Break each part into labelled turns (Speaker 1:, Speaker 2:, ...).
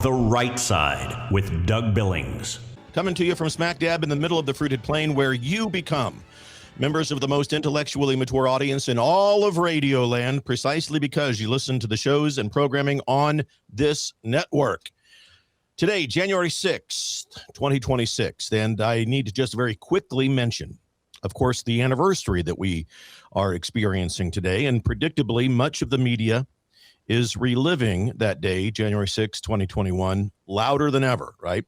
Speaker 1: The Right Side with Doug Billings.
Speaker 2: Coming to you from smack dab in the middle of the fruited plain, where you become members of the most intellectually mature audience in all of Radioland, precisely because you listen to the shows and programming on this network. Today, January 6th, 2026, and I need to just very quickly mention, of course, the anniversary that we are experiencing today, and predictably, much of the media is reliving that day, January 6, 2021, louder than ever, right?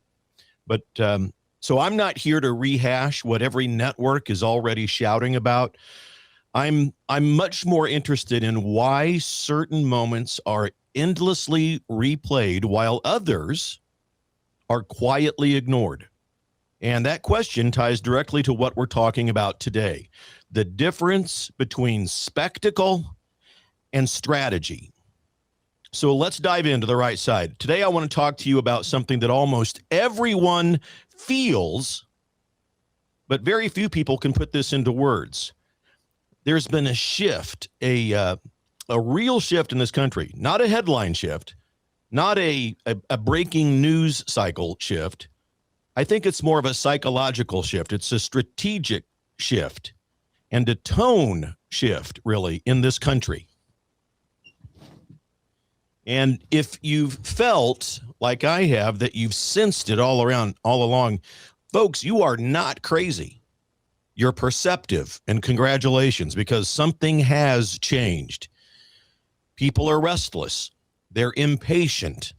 Speaker 2: But so I'm not here to rehash what every network is already shouting about. I'm much more interested in why certain moments are endlessly replayed while others are quietly ignored. And that question ties directly to what we're talking about today, the difference between spectacle and strategy. So let's dive into the right side. Today, I want to talk to you about something that almost everyone feels, but very few people can put this into words. There's been a shift, a real shift in this country, not a headline shift, not a breaking news cycle shift. I think it's more of a psychological shift. It's a strategic shift and a tone shift, really, in this country. And if you've felt like I have that you've sensed it all along, folks, you are not crazy. You're perceptive, and congratulations, because something has changed. People are restless. They're impatient.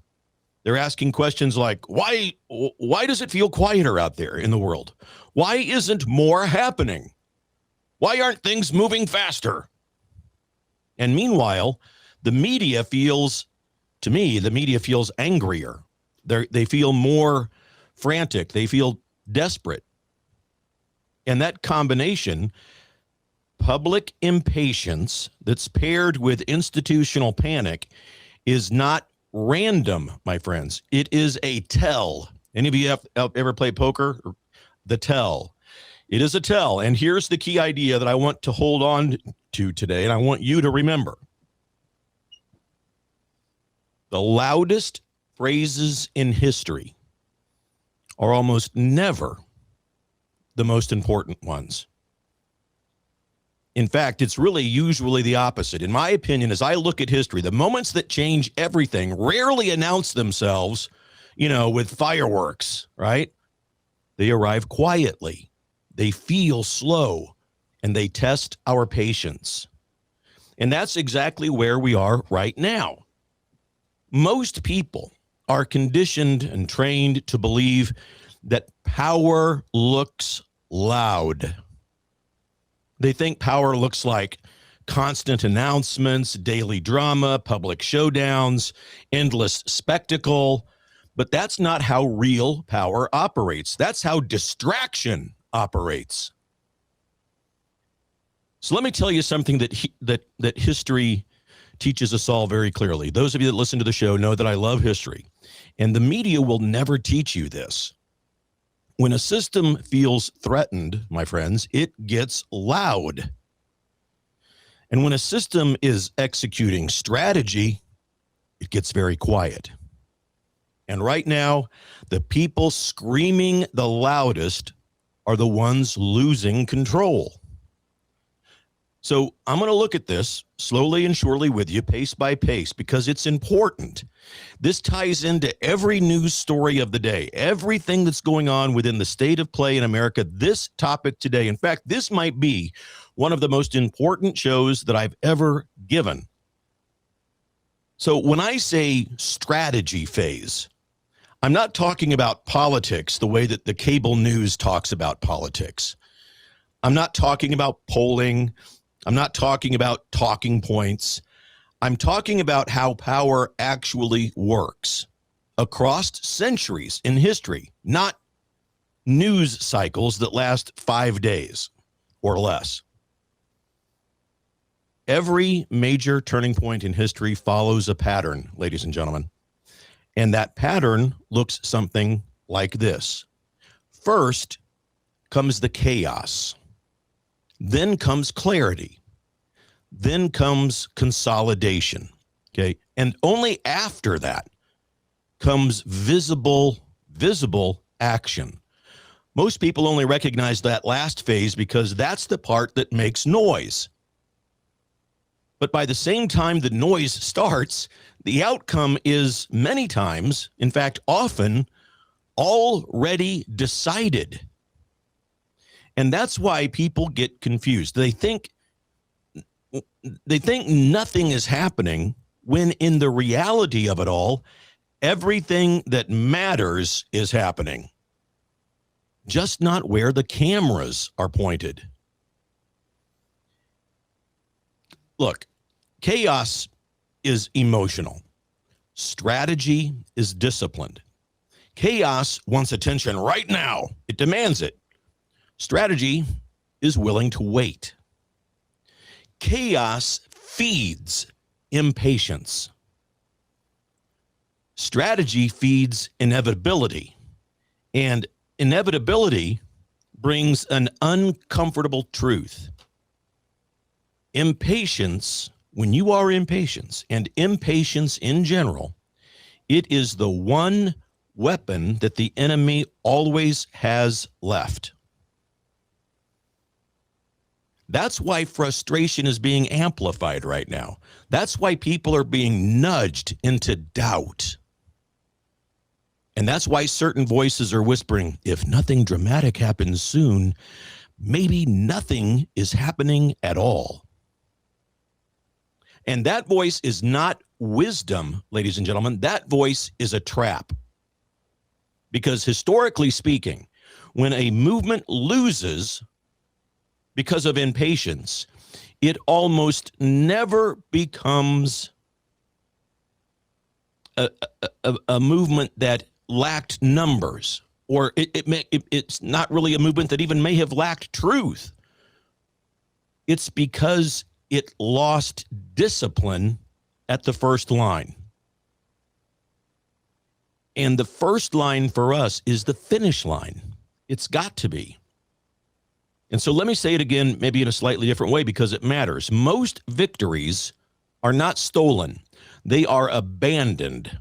Speaker 2: They're asking questions like, why does it feel quieter out there in the world? Why isn't more happening? Why aren't things moving faster? And meanwhile, the media feels angrier. They feel more frantic. They feel desperate. And that combination, public impatience that's paired with institutional panic, is not random, my friends. It is a tell. Any of you have ever played poker? The tell. It is a tell. And here's the key idea that I want to hold on to today, and I want you to remember. The loudest phrases in history are almost never the most important ones. In fact, it's really usually the opposite. In my opinion, as I look at history, the moments that change everything rarely announce themselves, with fireworks, right? They arrive quietly. They feel slow, and they test our patience. And that's exactly where we are right now. Most people are conditioned and trained to believe that power looks loud. They think power looks like constant announcements, daily drama, public showdowns, endless spectacle. But that's not how real power operates. That's how distraction operates. So let me tell you something that history teaches us all very clearly. Those of you that listen to the show know that I love history, and the media will never teach you this. When a system feels threatened, my friends, it gets loud. And when a system is executing strategy, it gets very quiet. And right now, the people screaming the loudest are the ones losing control. So I'm going to look at this slowly and surely with you, pace by pace, because it's important. This ties into every news story of the day, everything that's going on within the state of play in America. This topic today, in fact, this might be one of the most important shows that I've ever given. So when I say strategy phase, I'm not talking about politics the way that the cable news talks about politics. I'm not talking about polling. I'm not talking about talking points. I'm talking about how power actually works across centuries in history, not news cycles that last 5 days or less. Every major turning point in history follows a pattern, ladies and gentlemen. And that pattern looks something like this. First comes the chaos. Then comes clarity. Then comes consolidation. Okay. And only after that comes visible action. Most people only recognize that last phase because that's the part that makes noise. But by the same time the noise starts, the outcome is many times, in fact, often, already decided. And that's why people get confused. They think nothing is happening when in the reality of it all, everything that matters is happening. Just not where the cameras are pointed. Look, chaos is emotional. Strategy is disciplined. Chaos wants attention right now. It demands it. Strategy is willing to wait. Chaos feeds impatience. Strategy feeds inevitability. And inevitability brings an uncomfortable truth. Impatience, when you are impatient, and impatience in general, it is the one weapon that the enemy always has left. That's why frustration is being amplified right now. That's why people are being nudged into doubt. And that's why certain voices are whispering, if nothing dramatic happens soon, maybe nothing is happening at all. And that voice is not wisdom, ladies and gentlemen. That voice is a trap. Because historically speaking, when a movement loses because of impatience, it almost never becomes a movement that lacked numbers, or it's not really a movement that even may have lacked truth. It's because it lost discipline at the first line. And the first line for us is the finish line. It's got to be. And so let me say it again, maybe in a slightly different way, because it matters. Most victories are not stolen. They are abandoned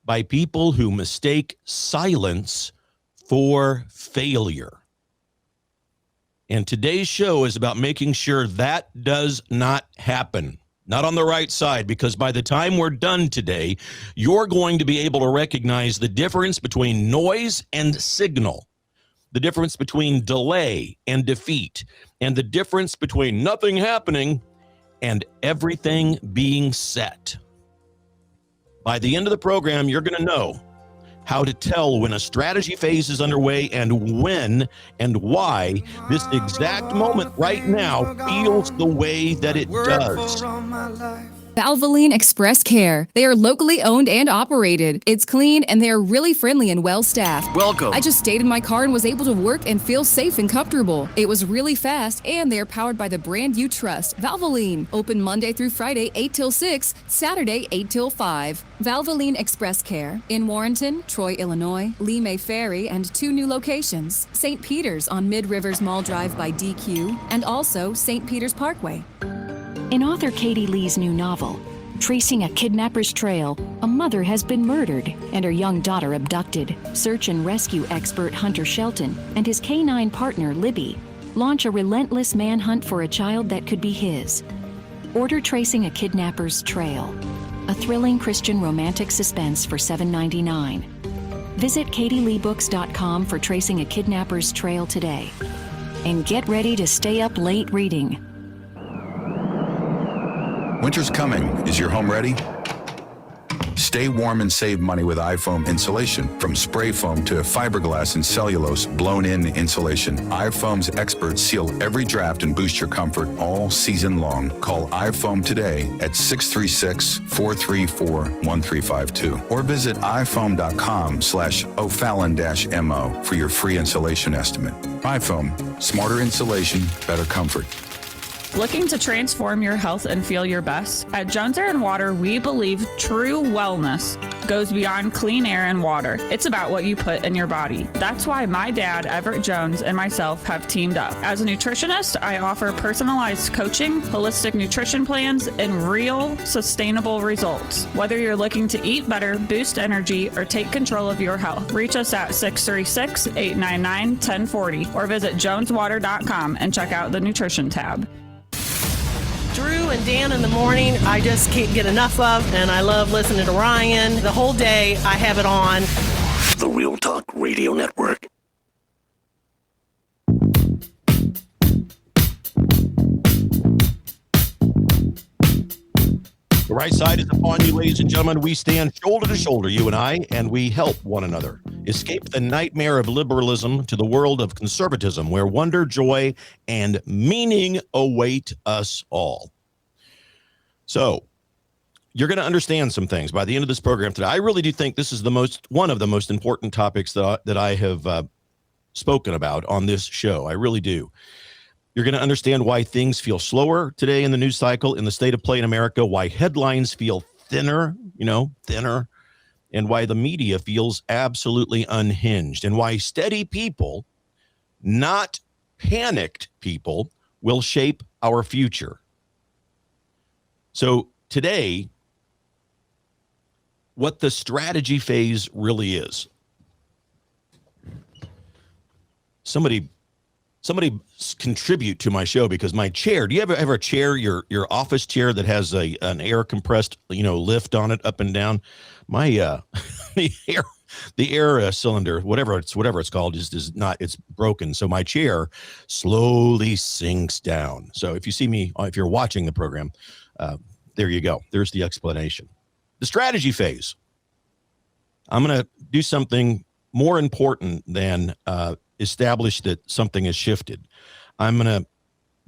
Speaker 2: by people who mistake silence for failure. And today's show is about making sure that does not happen. Not on the right side, because by the time we're done today, you're going to be able to recognize the difference between noise and signal, the difference between delay and defeat, and the difference between nothing happening and everything being set. By the end of the program, you're going to know how to tell when a strategy phase is underway and when and why this exact moment right now feels the way that it does.
Speaker 3: Valvoline Express Care. They are locally owned and operated. It's clean and they are really friendly and well-staffed.
Speaker 4: Welcome.
Speaker 3: I just stayed in my car and was able to work and feel safe and comfortable. It was really fast and they are powered by the brand you trust, Valvoline. Open Monday through Friday, 8 till 6, Saturday, 8 till 5. Valvoline Express Care in Warrenton, Troy, Illinois, Lee May Ferry, and 2 new locations. St. Peter's on Mid-Rivers Mall Drive by DQ, and also St. Peter's Parkway.
Speaker 5: In author Katie Lee's new novel, Tracing a Kidnapper's Trail, a mother has been murdered and her young daughter abducted. Search and rescue expert Hunter Shelton and his canine partner Libby launch a relentless manhunt for a child that could be his. Order Tracing a Kidnapper's Trail, a thrilling Christian romantic suspense for $7.99. Visit katieleebooks.com for Tracing a Kidnapper's Trail today. And get ready to stay up late reading.
Speaker 6: Winter's coming. Is your home ready? Stay warm and save money with iFoam insulation. From spray foam to fiberglass and cellulose blown-in insulation, iFoam's experts seal every draft and boost your comfort all season long. Call iFoam today at 636-434-1352 or visit iFoam.com/O'Fallon-MO for your free insulation estimate. iFoam, smarter insulation, better comfort.
Speaker 4: Looking to transform your health and feel your best? At Jones Air and Water, we believe true wellness goes beyond clean air and water. It's about what you put in your body. That's why my dad, Everett Jones, and myself have teamed up. As a nutritionist, I offer personalized coaching, holistic nutrition plans, and real sustainable results. Whether you're looking to eat better, boost energy, or take control of your health, reach us at 636-899-1040 or visit joneswater.com and check out the nutrition tab.
Speaker 7: Drew and Dan in the morning, I just can't get enough of, and I love listening to Ryan. The whole day, I have it on.
Speaker 1: The Real Talk Radio Network.
Speaker 2: The right side is upon you, ladies and gentlemen. We stand shoulder to shoulder, you and I, and we help one another escape the nightmare of liberalism to the world of conservatism, where wonder, joy, and meaning await us all. So, you're going to understand some things by the end of this program today. I really do think this is one of the most important topics that I have spoken about on this show. I really do. You're going to understand why things feel slower today in the news cycle in the state of play in America, why headlines feel thinner, and why the media feels absolutely unhinged, and why steady people, not panicked people, will shape our future. So today, what the strategy phase really is. Somebody contribute to my show, because my chair, do you ever a chair, your office chair that has an air compressed, lift on it up and down? My the air cylinder, whatever it's called, it's broken. So my chair slowly sinks down. So if you see me, if you're watching the program, there you go. There's the explanation. The strategy phase. I'm going to do something more important than establish that something has shifted. I'm going to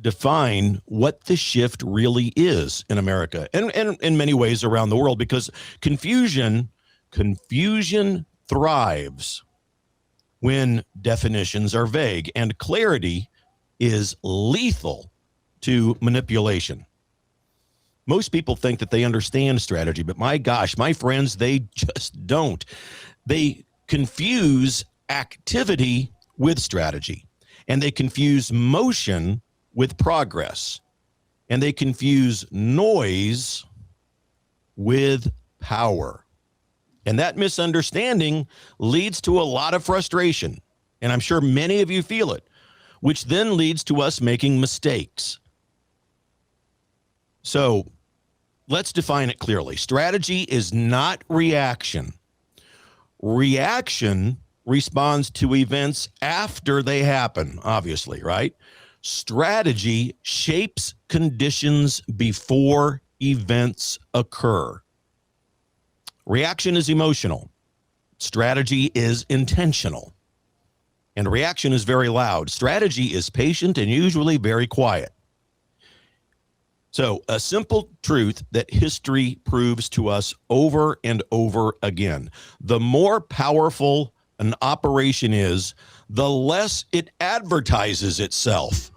Speaker 2: define what the shift really is in America and in many ways around the world, because confusion thrives when definitions are vague, and clarity is lethal to manipulation. Most people think that they understand strategy, but my gosh, my friends, they just don't. They confuse activity with strategy, and they confuse motion with progress, and they confuse noise with power. And that misunderstanding leads to a lot of frustration, and I'm sure many of you feel it, which then leads to us making mistakes. So let's define it clearly. Strategy is not reaction. Reaction responds to events after they happen, obviously, right? Strategy shapes conditions before events occur. Reaction is emotional. Strategy is intentional. And reaction is very loud. Strategy is patient and usually very quiet. So, a simple truth that history proves to us over and over again: the more powerful an operation is, the less it advertises itself.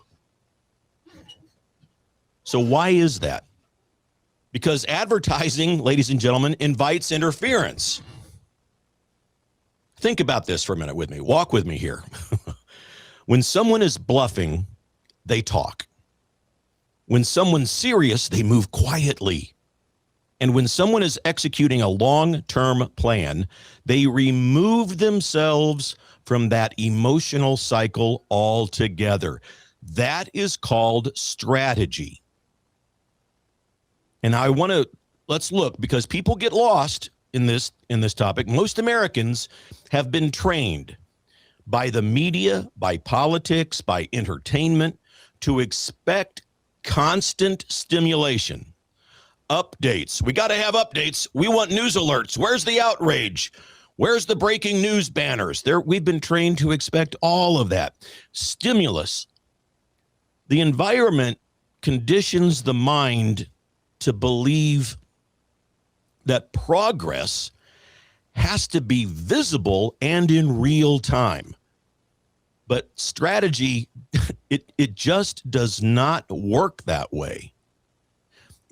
Speaker 2: So why is that? Because advertising, ladies and gentlemen, invites interference. Think about this for a minute with me. Walk with me here. When someone is bluffing, they talk. When someone's serious, they move quietly. And when someone is executing a long-term plan, they remove themselves from that emotional cycle altogether. That is called strategy. And let's look, because people get lost in this topic. Most Americans have been trained by the media, by politics, by entertainment to expect constant stimulation. Updates. We got to have updates. We want news alerts. Where's the outrage? Where's the breaking news banners? We've been trained to expect all of that. Stimulus. The environment conditions the mind to believe that progress has to be visible and in real time. But strategy, it just does not work that way.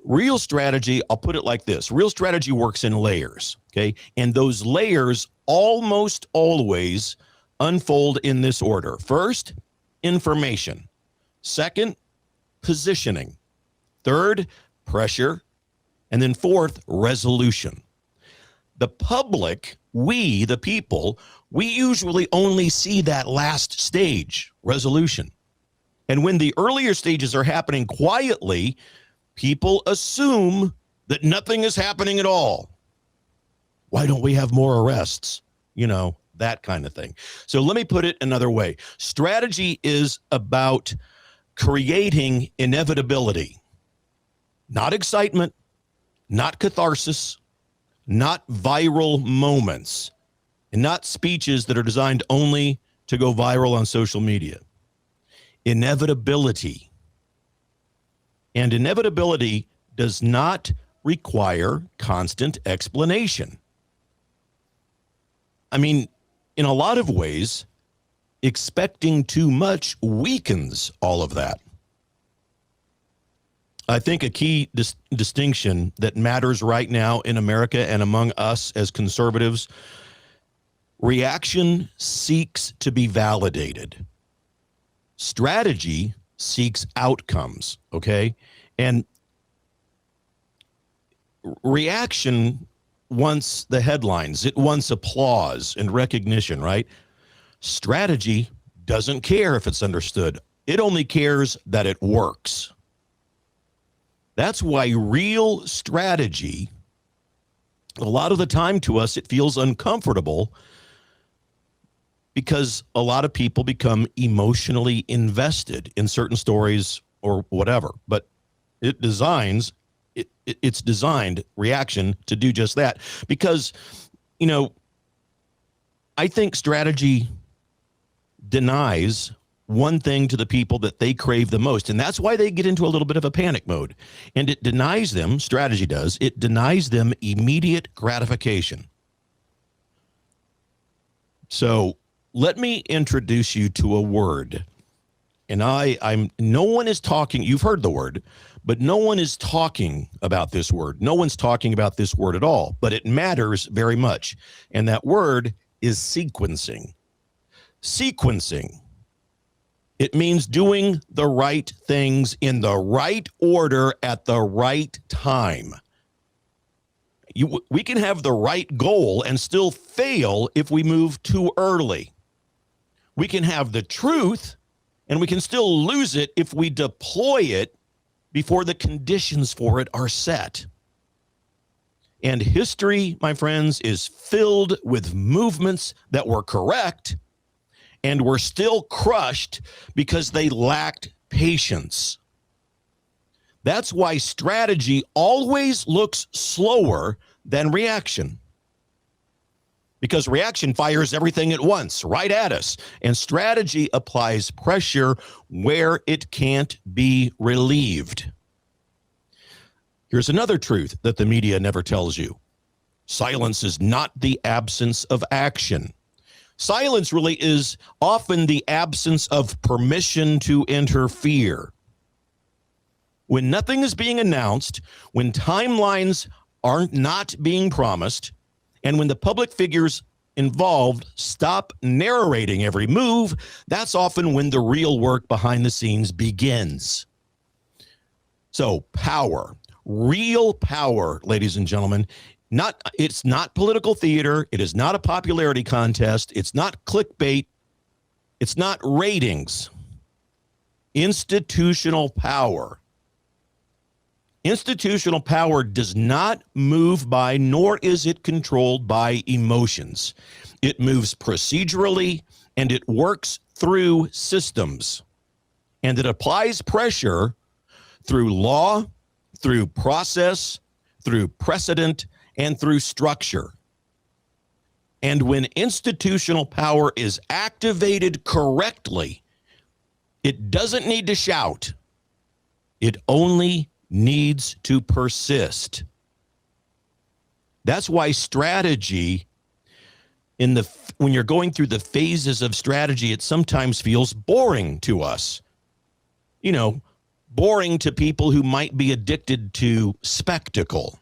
Speaker 2: Real strategy, I'll put it like this. Real strategy works in layers, okay? And those layers almost always unfold in this order. First, information. Second, positioning. Third, pressure. And then fourth, resolution. The public, we, the people, we usually only see that last stage, resolution. And when the earlier stages are happening quietly, people assume that nothing is happening at all. Why don't we have more arrests? You know, that kind of thing. So let me put it another way. Strategy is about creating inevitability, not excitement, not catharsis, not viral moments, and not speeches that are designed only to go viral on social media. Inevitability. And inevitability does not require constant explanation. I mean, in a lot of ways, expecting too much weakens all of that. I think a key distinction that matters right now in America and among us as conservatives, reaction seeks to be validated. Strategy seeks outcomes, okay? And reaction wants the headlines. It wants applause and recognition, right? Strategy doesn't care if it's understood. It only cares that it works. That's why real strategy, a lot of the time to us, it feels uncomfortable because a lot of people become emotionally invested in certain stories or whatever. But it's designed reaction to do just that. Because, you know, I think strategy denies one thing to the people that they crave the most. And that's why they get into a little bit of a panic mode. And it denies them, strategy does, it denies them immediate gratification. So let me introduce you to a word. And no one is talking, you've heard the word, but no one is talking about this word. No one's talking about this word at all, but it matters very much. And that word is sequencing. Sequencing. It means doing the right things in the right order at the right time. We can have the right goal and still fail if we move too early. We can have the truth and we can still lose it if we deploy it before the conditions for it are set. And history, my friends, is filled with movements that were correct and were still crushed because they lacked patience. That's why strategy always looks slower than reaction. Because reaction fires everything at once, right at us. And strategy applies pressure where it can't be relieved. Here's another truth that the media never tells you. Silence is not the absence of action. Silence really is often the absence of permission to interfere. When nothing is being announced, when timelines are not being promised, and when the public figures involved stop narrating every move, that's often when the real work behind the scenes begins. So power, real power, ladies and gentlemen, it's not political theater. It is not a popularity contest. It's not clickbait. It's not ratings. Institutional power. Institutional power does not move by, nor is it controlled by emotions. It moves procedurally and it works through systems. And it applies pressure through law, through process, through precedent, and through structure. And when institutional power is activated correctly, it doesn't need to shout. It only needs to persist. That's why strategy in the when you're going through the phases of strategy, it sometimes feels boring to us. You know, boring to people who might be addicted to spectacle.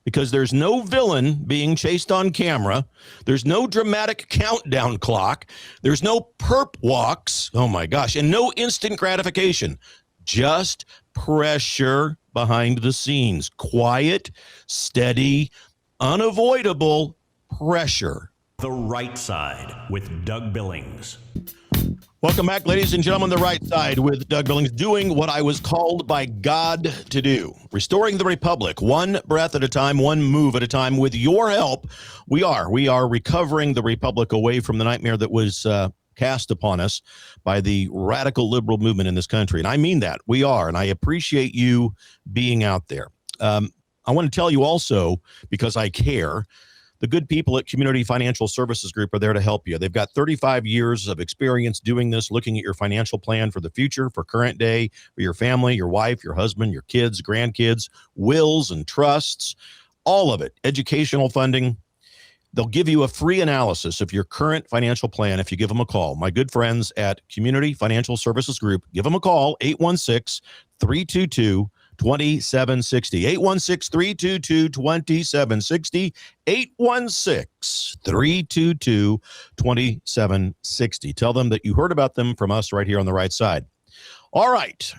Speaker 2: Because there's no villain being chased on camera. There's no dramatic countdown clock. There's no perp walks. Oh my gosh. And no instant gratification. Just pressure behind the scenes. Quiet, steady, unavoidable pressure.
Speaker 8: The Right Side with Doug Billings.
Speaker 2: Welcome back, ladies and gentlemen. The Right Side with Doug Billings, doing what I was called by God to do. Restoring the Republic, one breath at a time, one move at a time. With your help, we are recovering the Republic away from the nightmare that was cast upon us by the radical liberal movement in this country. And I mean that. We are. And I appreciate you being out there. I want to tell you also, because I care, the good people at Community Financial Services Group are there to help you. They've got 35 years of experience doing this, looking at your financial plan for the future, for current day, for your family, your wife, your husband, your kids, grandkids, wills and trusts, all of it, educational funding. They'll give you a free analysis of your current financial plan if you give them a call. My good friends at Community Financial Services Group, give them a call, 816-322-2760. 816-322-2760. 816-322-2760. Tell them that you heard about them from us right here on the Right Side. All right.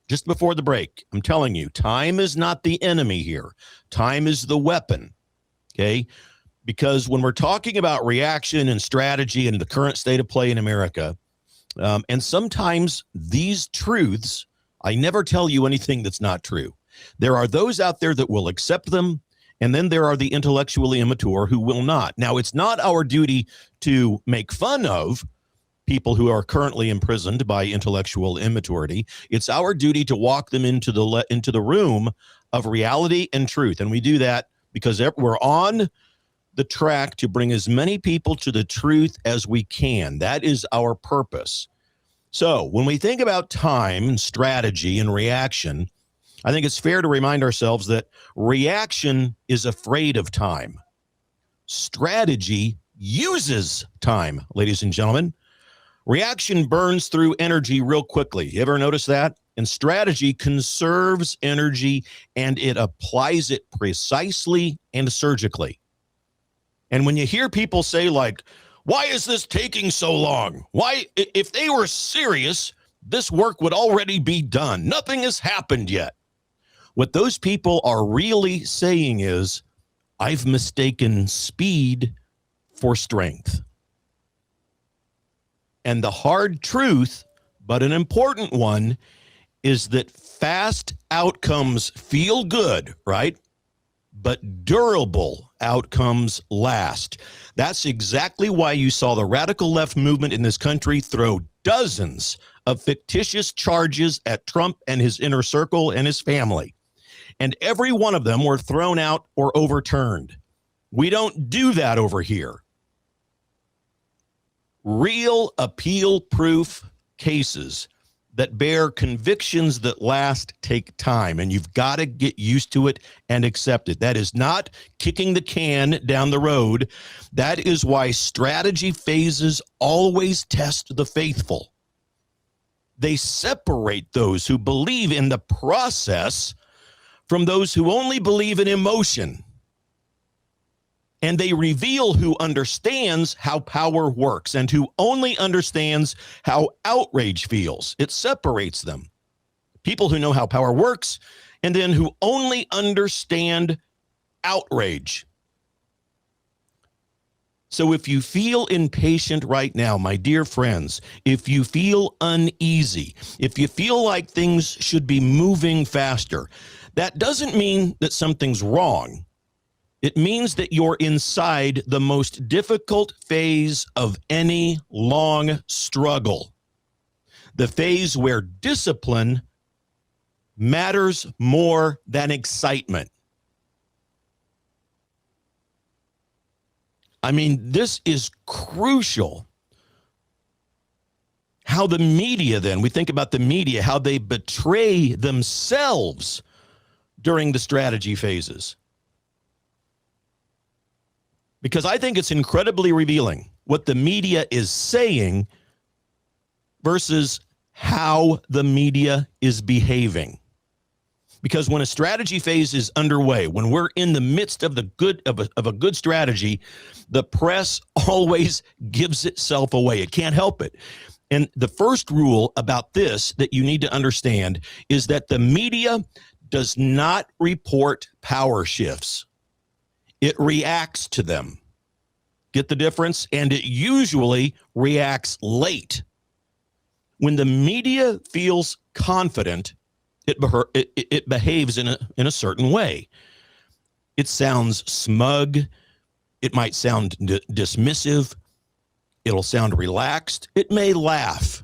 Speaker 2: Just before the break, I'm telling you, time is not the enemy here. Time is the weapon. Okay? Because when we're talking about reaction and strategy and the current state of play in America, and sometimes these truths, I never tell you anything that's not true. There are those out there that will accept them, and then there are the intellectually immature who will not. Now, it's not our duty to make fun of people who are currently imprisoned by intellectual immaturity. It's our duty to walk them into the room of reality and truth, and we do that because we're on the track to bring as many people to the truth as we can. That is our purpose. So when we think about time and strategy and reaction, I think it's fair to remind ourselves that reaction is afraid of time. Strategy uses time, ladies and gentlemen. Reaction burns through energy real quickly. You ever notice that? And strategy conserves energy, and it applies it precisely and surgically. And when you hear people say, like, why is this taking so long? Why, if they were serious, this work would already be done. Nothing has happened yet. What those people are really saying is, I've mistaken speed for strength. And the hard truth, but an important one, is that fast outcomes feel good, right? But durable outcomes last. That's exactly why you saw the radical left movement in this country throw dozens of fictitious charges at Trump and his inner circle and his family. And every one of them were thrown out or overturned. We don't do that over here. Real appeal-proof cases that bear convictions that last take time, and you've got to get used to it and accept it. That is not kicking the can down the road. That is why strategy phases always test the faithful. They separate those who believe in the process from those who only believe in emotion. And they reveal who understands how power works and who only understands how outrage feels. It separates them. People who know how power works and then who only understand outrage. So if you feel impatient right now, my dear friends, if you feel uneasy, if you feel like things should be moving faster, that doesn't mean that something's wrong. It means that you're inside the most difficult phase of any long struggle. The phase where discipline matters more than excitement. I mean, this is crucial. How the media then, we think about the media, how they betray themselves during the strategy phases. because I think it's incredibly revealing what the media is saying versus how the media is behaving. Because when a strategy phase is underway, when we're in the midst of a good strategy, the press always gives itself away. It can't help it. And the first rule about this that you need to understand is that the media does not report power shifts. It reacts to them. Get the difference? And it usually reacts late. When the media feels confident, it behaves in a certain way. It sounds smug. It might sound dismissive. It'll sound relaxed. It may laugh.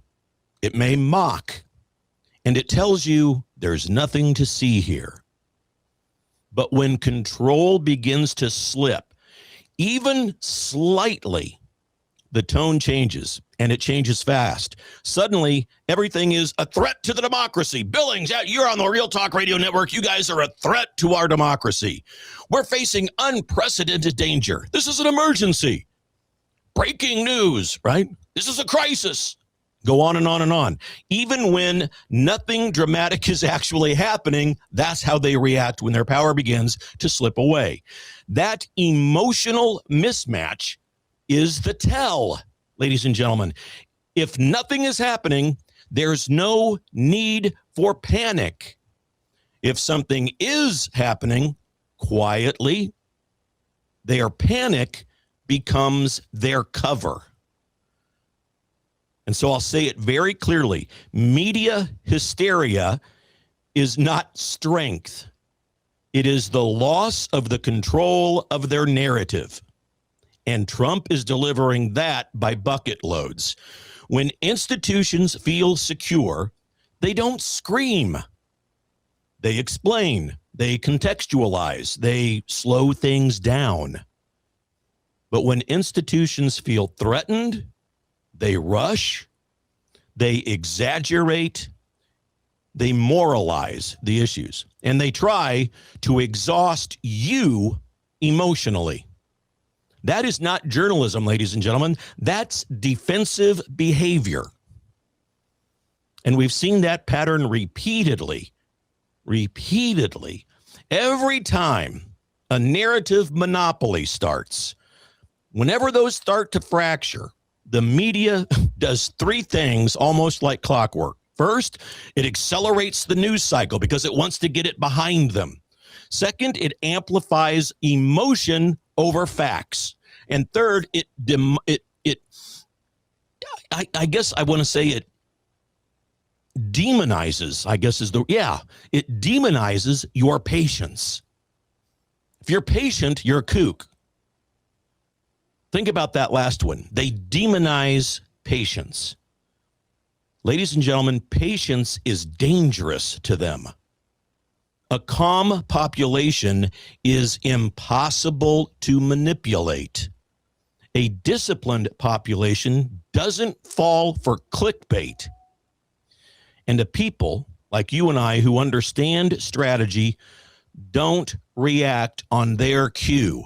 Speaker 2: It may mock. And it tells you there's nothing to see here. But when control begins to slip, even slightly, the tone changes, and it changes fast. Suddenly, everything is a threat to the democracy. Billings, you're on the Real Talk Radio Network. You guys are a threat to our democracy. We're facing unprecedented danger. This is an emergency. Breaking news, right? This is a crisis. Go on and on and on. Even when nothing dramatic is actually happening, that's how they react when their power begins to slip away. That emotional mismatch is the tell, ladies and gentlemen. If nothing is happening, there's no need for panic. If something is happening quietly, their panic becomes their cover. And so I'll say it very clearly. Media hysteria is not strength. It is the loss of the control of their narrative. And Trump is delivering that by bucket loads. When institutions feel secure, they don't scream. They explain. They contextualize. They slow things down. But when institutions feel threatened, they rush, they exaggerate, they moralize the issues, and they try to exhaust you emotionally. That is not journalism, ladies and gentlemen. That's defensive behavior. And we've seen that pattern repeatedly. Every time a narrative monopoly starts, whenever those start to fracture, the media does three things almost like clockwork. First, it accelerates the news cycle because it wants to get it behind them. Second, it amplifies emotion over facts. And third, I guess I want to say it demonizes, it demonizes your patience. If you're patient, you're a kook. Think about that last one. They demonize patience. Ladies and gentlemen, patience is dangerous to them. A calm population is impossible to manipulate. A disciplined population doesn't fall for clickbait. And a people like you and I who understand strategy don't react on their cue.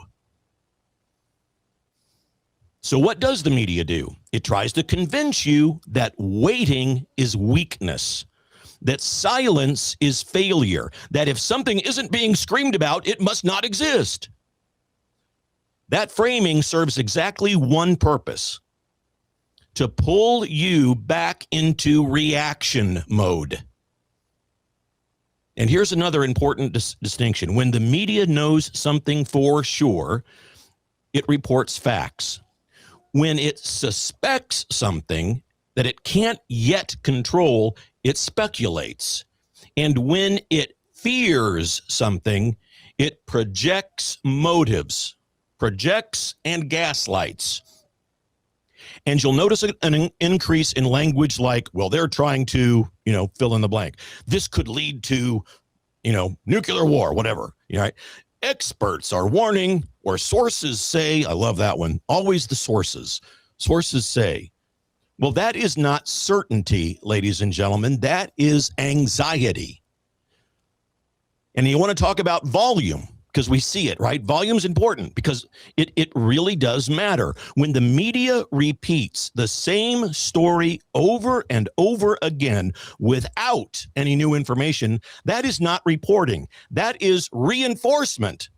Speaker 2: So what does the media do? It tries to convince you that waiting is weakness, that silence is failure, that if something isn't being screamed about, it must not exist. That framing serves exactly one purpose: to pull you back into reaction mode. And here's another important distinction. When the media knows something for sure, it reports facts. When it suspects something that it can't yet control, it speculates. And when it fears something, it projects motives, projects and gaslights. And you'll notice an increase in language like, well, they're trying to, fill in the blank. This could lead to, nuclear war, whatever, right? Experts are warning, or sources say. I love that one. Always the sources. Sources say. Well, that is not certainty, ladies and gentlemen. That is anxiety. And you want to talk about volume. because we see it, right? Volume's important because it really does matter. When the media repeats the same story over and over again without any new information, that is not reporting. That is reinforcement.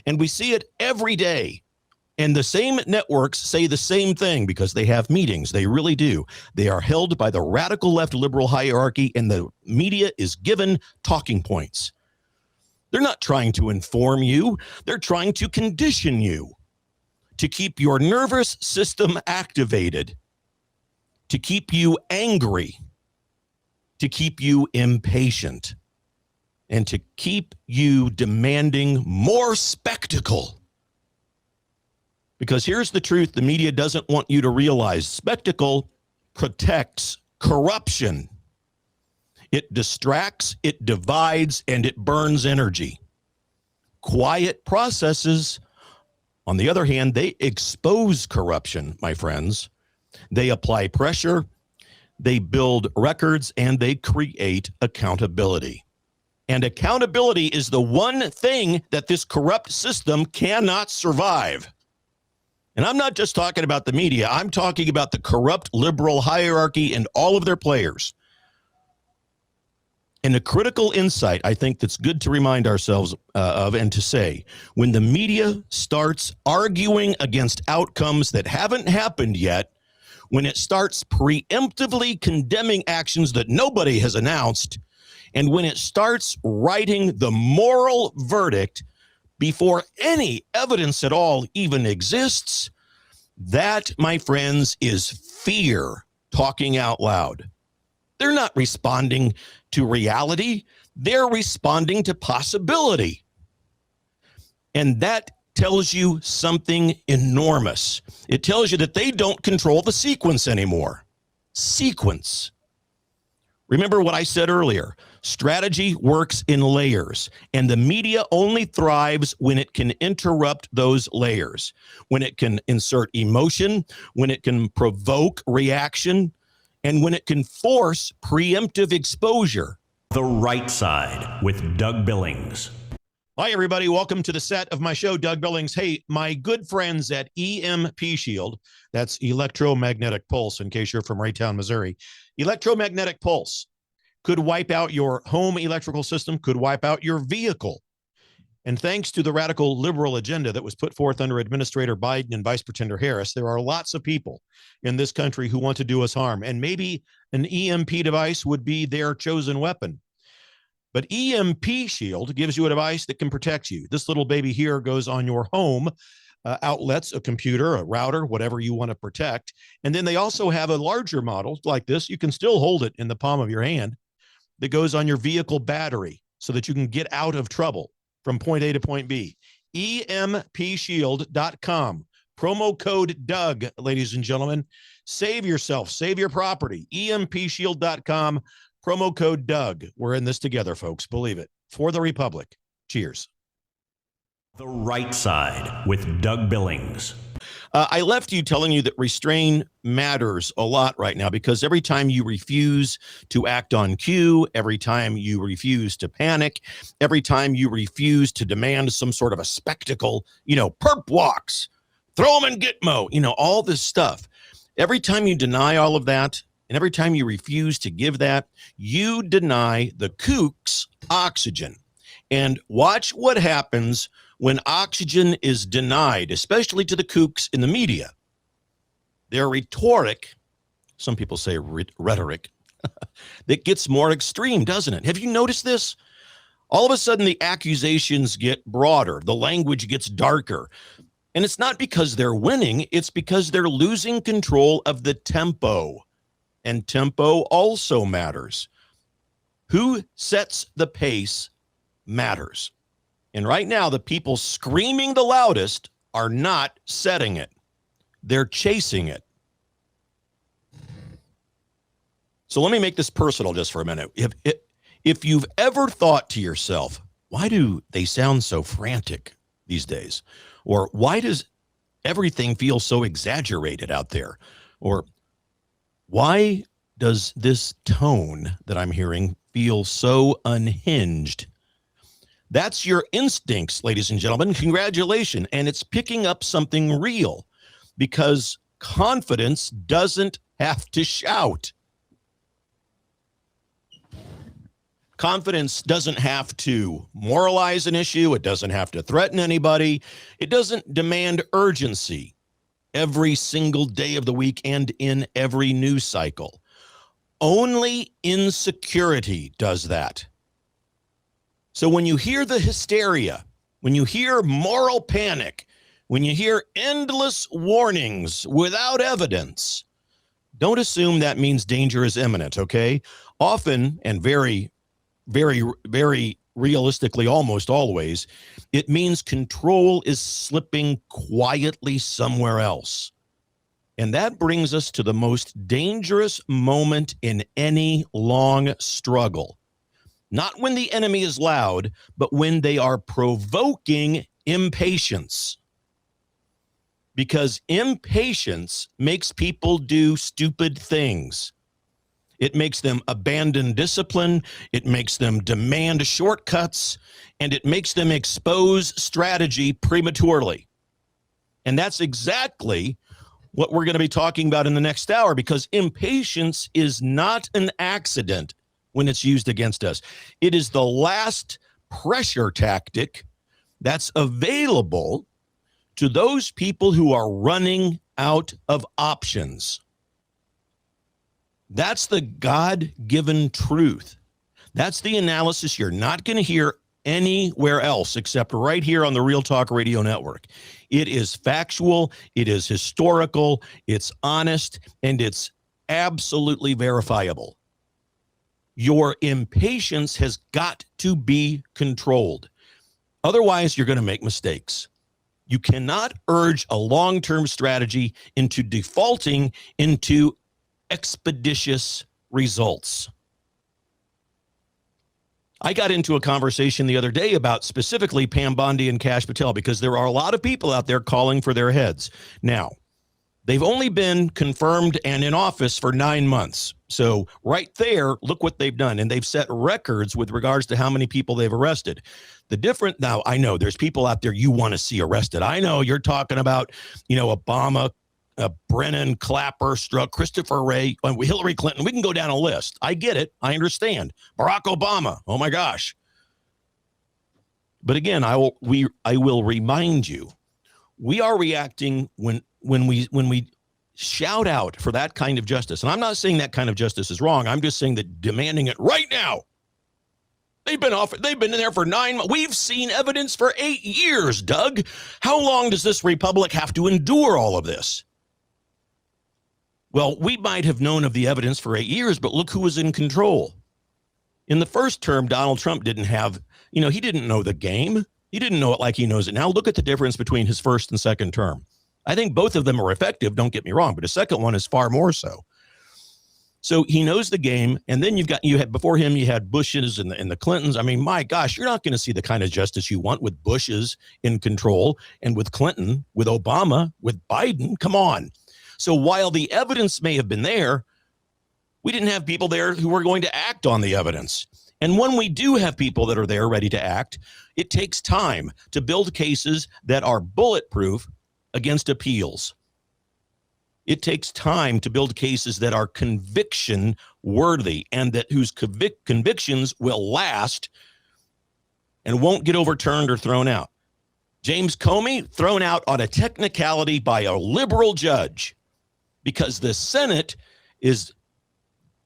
Speaker 2: And we see it every day. And the same networks say the same thing because they have meetings. They really do. They are held by the radical left liberal hierarchy, and the media is given talking points. They're not trying to inform you. They're trying to condition you to keep your nervous system activated, to keep you angry, to keep you impatient, and to keep you demanding more spectacle. Because here's the truth the media doesn't want you to realize. Spectacle protects corruption. It distracts, it divides, and it burns energy. Quiet processes, on the other hand, they expose corruption, my friends. They apply pressure, they build records, and they create accountability. And accountability is the one thing that this corrupt system cannot survive. And I'm not just talking about the media. I'm talking about the corrupt liberal hierarchy and all of their players. And a critical insight, I think, that's good to remind ourselves of and to say, when the media starts arguing against outcomes that haven't happened yet, when it starts preemptively condemning actions that nobody has announced, and when it starts writing the moral verdict before any evidence at all even exists, that, my friends, is fear talking out loud. They're not responding to reality. They're responding to possibility. And that tells you something enormous. It tells you that they don't control the sequence anymore. Sequence. Remember what I said earlier. Strategy works in layers, and the media only thrives when it can interrupt those layers, when it can insert emotion, when it can provoke reaction, and when it can force preemptive exposure.
Speaker 8: The Right Side with Doug Billings.
Speaker 2: Hi, everybody. Welcome to the set of my show, Doug Billings. Hey, my good friends at EMP Shield, that's electromagnetic pulse, in case you're from Raytown, Missouri. Electromagnetic pulse could wipe out your home electrical system, could wipe out your vehicle. And thanks to the radical liberal agenda that was put forth under Administrator Biden and Vice Pretender Harris, there are lots of people in this country who want to do us harm. And maybe an EMP device would be their chosen weapon. But EMP Shield gives you a device that can protect you. This little baby here goes on your home outlets, a computer, a router, whatever you want to protect. And then they also have a larger model like this. You can still hold it in the palm of your hand that goes on your vehicle battery so that you can get out of trouble from point A to point B. EMPshield.com. Promo code Doug, ladies and gentlemen. Save yourself. Save your property. EMPshield.com. Promo code Doug. We're in this together, folks. Believe it. For the Republic. Cheers.
Speaker 8: The Right Side with Doug Billings.
Speaker 2: I left you telling you that restrain matters a lot right now because every time you refuse to act on cue, every time you refuse to panic, every time you refuse to demand some sort of a spectacle, perp walks, throw them in Gitmo, all this stuff. Every time you deny all of that, and every time you refuse to give that, you deny the kooks oxygen. And watch what happens when oxygen is denied, especially to the kooks in the media. Their rhetoric, some people say rhetoric, that gets more extreme, doesn't it? Have you noticed this? All of a sudden, the accusations get broader. The language gets darker. And it's not because they're winning. It's because they're losing control of the tempo. And tempo also matters. Who sets the pace matters. And right now, the people screaming the loudest are not setting it. They're chasing it. So let me make this personal just for a minute. If you've ever thought to yourself, why do they sound so frantic these days? Or why does everything feel so exaggerated out there? Or why does this tone that I'm hearing feel so unhinged? That's your instincts, ladies and gentlemen. Congratulations. And it's picking up something real because confidence doesn't have to shout. Confidence doesn't have to moralize an issue. It doesn't have to threaten anybody. It doesn't demand urgency every single day of the week and in every news cycle. Only insecurity does that. So when you hear the hysteria, when you hear moral panic, when you hear endless warnings without evidence, don't assume that means danger is imminent, okay? Often, and very, very, very realistically, almost always, it means control is slipping quietly somewhere else. And that brings us to the most dangerous moment in any long struggle. Not when the enemy is loud, but when they are provoking impatience. Because impatience makes people do stupid things. It makes them abandon discipline, it makes them demand shortcuts, and it makes them expose strategy prematurely. And that's exactly what we're going to be talking about in the next hour, because impatience is not an accident when it's used against us. It is the last pressure tactic that's available to those people who are running out of options. That's the God-given truth. That's the analysis you're not going to hear anywhere else except right here on the Real Talk Radio Network. It is factual, it is historical, it's honest, and it's absolutely verifiable. Your impatience has got to be controlled. Otherwise, you're going to make mistakes. You cannot urge a long-term strategy into defaulting into expeditious results. I got into a conversation the other day about specifically Pam Bondi and Kash Patel because there are a lot of people out there calling for their heads. Now, they've only been confirmed and in office for 9 months. So right there, look what they've done. And they've set records with regards to how many people they've arrested. Now, I know there's people out there you want to see arrested. I know you're talking about, Obama, Brennan, Clapper, Strzok, Christopher Wray, Hillary Clinton. We can go down a list. I get it. I understand. Barack Obama. Oh my gosh. But again, I will remind you, we are reacting when we shout out for that kind of justice. And I'm not saying that kind of justice is wrong. I'm just saying that demanding it right now. They've been in there for 9 months. We've seen evidence for 8 years, Doug. How long does this republic have to endure all of this? Well, we might have known of the evidence for 8 years, but look who was in control. In the first term, Donald Trump didn't have, he didn't know the game. He didn't know it like he knows it now. Look at the difference between his first and second term. I think both of them are effective, don't get me wrong, but the second one is far more so. So he knows the game, and then before him, you had Bushes and the Clintons. I mean, my gosh, you're not going to see the kind of justice you want with Bushes in control and with Clinton, with Obama, with Biden. Come on. So while the evidence may have been there, we didn't have people there who were going to act on the evidence. And when we do have people that are there ready to act, it takes time to build cases that are bulletproof against appeals. It takes time to build cases that are conviction worthy and that whose convictions will last and won't get overturned or thrown out. James Comey thrown out on a technicality by a liberal judge because the Senate is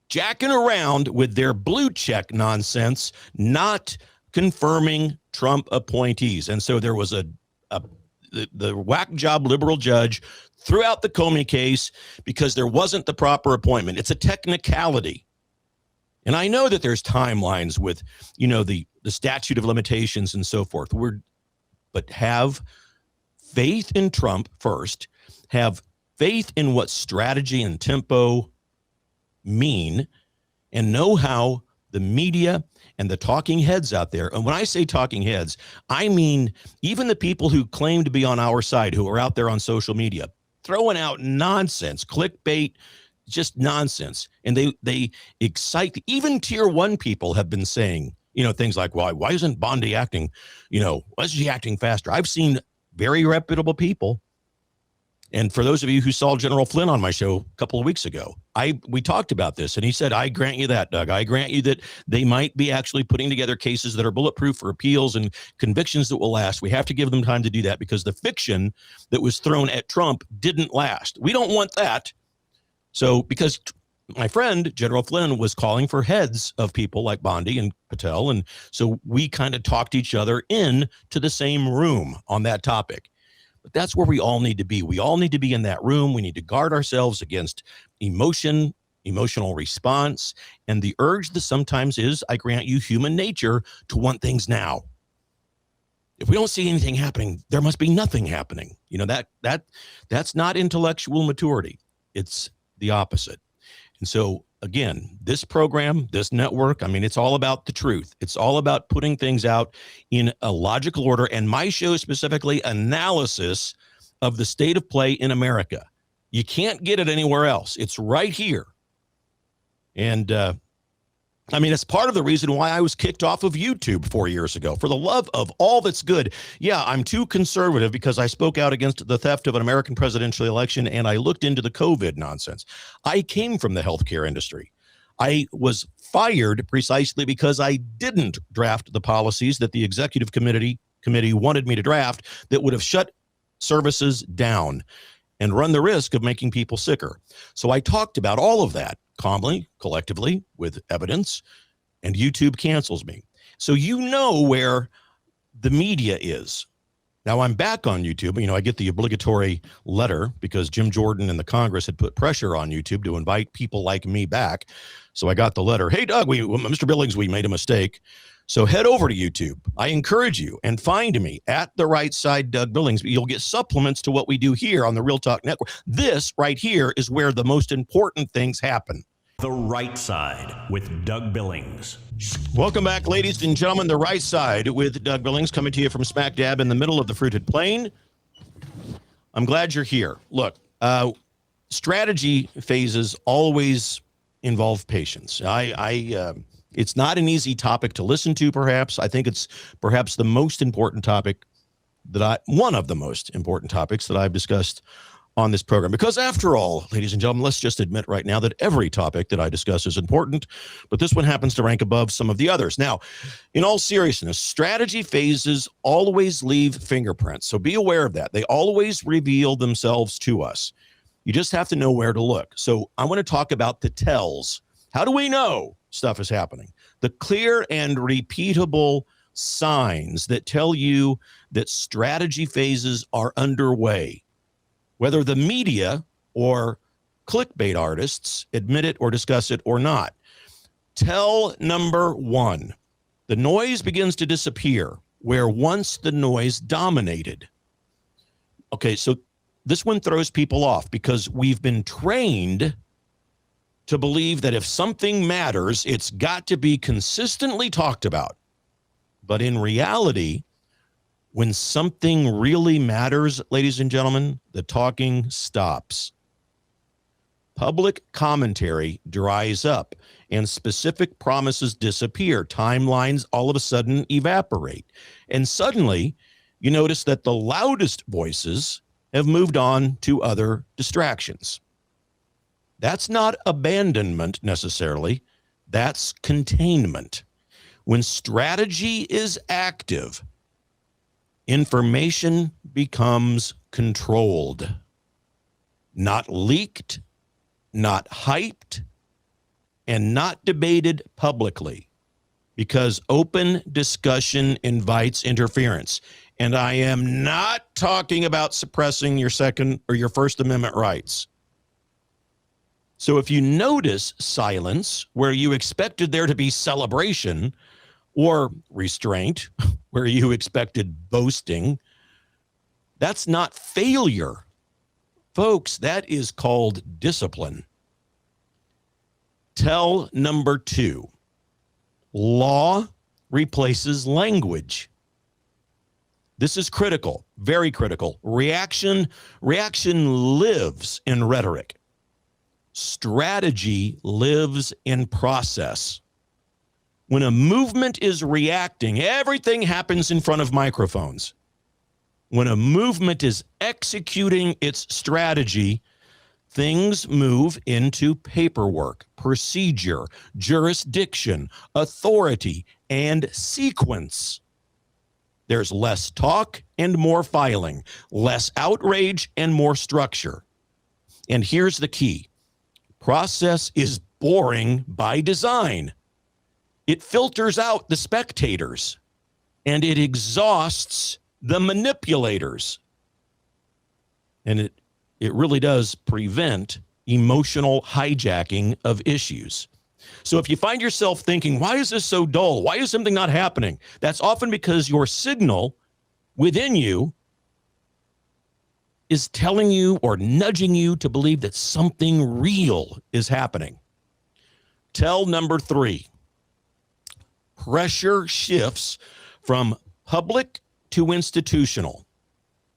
Speaker 2: jacking around with their blue check nonsense, not confirming Trump appointees. And so there was the whack job liberal judge threw out the Comey case because there wasn't the proper appointment. It's a technicality. And I know that there's timelines with, the statute of limitations and so forth. But have faith in Trump first. Have faith in what strategy and tempo mean, and know how the media and the talking heads out there, and when I say talking heads, I mean even the people who claim to be on our side, who are out there on social media, throwing out nonsense, clickbait, just nonsense. And they excite, even tier one people have been saying, things like, why isn't Bondi acting, why isn't he acting faster? I've seen very reputable people. And for those of you who saw General Flynn on my show a couple of weeks ago, we talked about this, and he said, I grant you that, Doug. I grant you that they might be actually putting together cases that are bulletproof for appeals and convictions that will last. We have to give them time to do that because the fiction that was thrown at Trump didn't last. We don't want that. So because my friend, General Flynn, was calling for heads of people like Bondi and Patel, and so we kind of talked each other in to the same room on that topic. But that's where we all need to be. We all need to be in that room. We need to guard ourselves against emotional response, and the urge that sometimes is, I grant you, human nature to want things now. If we don't see anything happening, there must be nothing happening. That's not intellectual maturity. It's the opposite. And so, again, this program, this network, it's all about the truth. It's all about putting things out in a logical order. And my show specifically, analysis of the state of play in America. You can't get it anywhere else. It's right here. And it's part of the reason why I was kicked off of YouTube 4 years ago. For the love of all that's good. Yeah, I'm too conservative because I spoke out against the theft of an American presidential election, and I looked into the COVID nonsense. I came from the healthcare industry. I was fired precisely because I didn't draft the policies that the executive committee wanted me to draft that would have shut services down and run the risk of making people sicker. So I talked about all of that calmly, collectively, with evidence, and YouTube cancels me. So where the media is. Now I'm back on YouTube. I get the obligatory letter because Jim Jordan and the Congress had put pressure on YouTube to invite people like me back. So I got the letter. Hey, Doug, Mr. Billings, we made a mistake. So head over to YouTube. I encourage you and find me at The Right Side, Doug Billings. You'll get supplements to what we do here on the Real Talk Network. This right here is where the most important things happen.
Speaker 8: The Right Side with Doug Billings.
Speaker 2: Welcome back, ladies and gentlemen. The Right Side with Doug Billings, coming to you from smack dab in the middle of the fruited plain. I'm glad you're here. Look, strategy phases always involve patience. It's not an easy topic to listen to, perhaps. I think it's perhaps the most important topic one of the most important topics that I've discussed on this program. Because after all, ladies and gentlemen, let's just admit right now that every topic that I discuss is important, but this one happens to rank above some of the others. Now, in all seriousness, strategy phases always leave fingerprints. So be aware of that. They always reveal themselves to us. You just have to know where to look. So I want to talk about the tells. How do we know stuff is happening? The clear and repeatable signs that tell you that strategy phases are underway, whether the media or clickbait artists admit it or discuss it or not. Tell number one, the noise begins to disappear where once the noise dominated. Okay, so this one throws people off because we've been trained to believe that if something matters, it's got to be consistently talked about. But in reality, when something really matters, ladies and gentlemen, the talking stops. Public commentary dries up and specific promises disappear. Timelines all of a sudden evaporate. And suddenly you notice that the loudest voices have moved on to other distractions. That's not abandonment necessarily. That's containment. When strategy is active, information becomes controlled, not leaked, not hyped, and not debated publicly, because open discussion invites interference. And I am not talking about suppressing your Second or your First Amendment rights. So if you notice silence where you expected there to be celebration, or restraint where you expected boasting, that's not failure. Folks, that is called discipline. Tell number two, law replaces language. This is critical, very critical. Reaction lives in rhetoric. Strategy lives in process. When a movement is reacting, everything happens in front of microphones. When a movement is executing its strategy, things move into paperwork, procedure, jurisdiction, authority, and sequence. There's less talk and more filing, less outrage and more structure. And here's the key. Process is boring by design. It filters out the spectators, and it exhausts the manipulators. And it really does prevent emotional hijacking of issues. So if you find yourself thinking, why is this so dull? Why is something not happening? That's often because your signal within you is telling you or nudging you to believe that something real is happening. Tell number 3. Pressure shifts from public to institutional.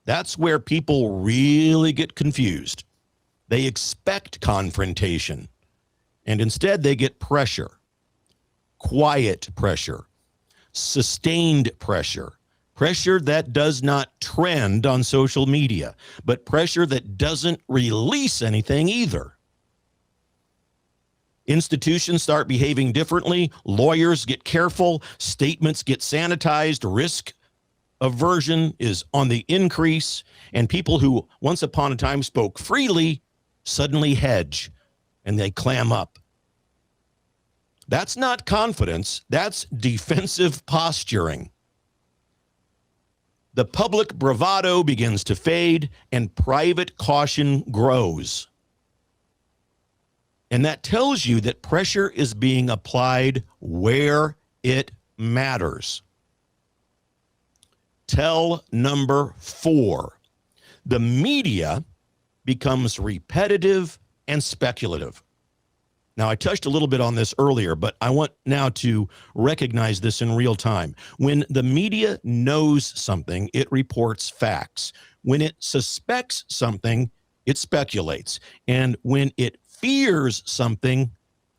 Speaker 2: That's where people really get confused. They expect confrontation, and instead they get pressure, quiet pressure, sustained pressure, pressure that does not trend on social media, but pressure that doesn't release anything either. Institutions start behaving differently. Lawyers get careful. Statements get sanitized. Risk aversion is on the increase. And people who once upon a time spoke freely suddenly hedge and they clam up. That's not confidence. That's defensive posturing. The public bravado begins to fade and private caution grows. And that tells you that pressure is being applied where it matters. Tell number 4. The media becomes repetitive and speculative. Now, I touched a little bit on this earlier, but I want now to recognize this in real time. When the media knows something, it reports facts. When it suspects something, it speculates. And when it fears something,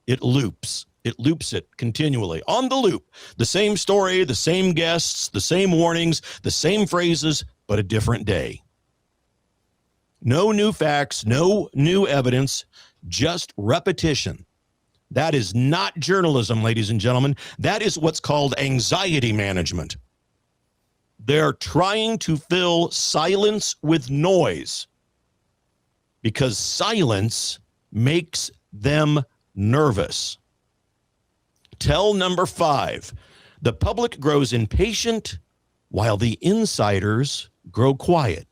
Speaker 2: it loops. It loops it continually on the loop. The same story, the same guests, the same warnings, the same phrases, but a different day. No new facts, no new evidence, just repetition. That is not journalism, ladies and gentlemen. That is what's called anxiety management. They're trying to fill silence with noise because silence makes them nervous. Tell number 5. The public grows impatient while the insiders grow quiet.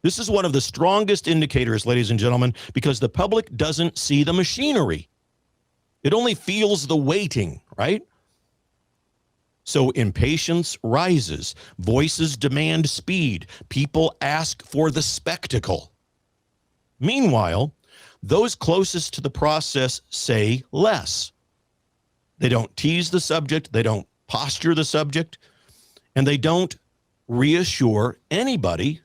Speaker 2: This is one of the strongest indicators, ladies and gentlemen, because the public doesn't see the machinery. It only feels the waiting, right? So impatience rises. Voices demand speed. People ask for the spectacle. Meanwhile, those closest to the process say less. They don't tease the subject. They don't posture the subject. And they don't reassure anybody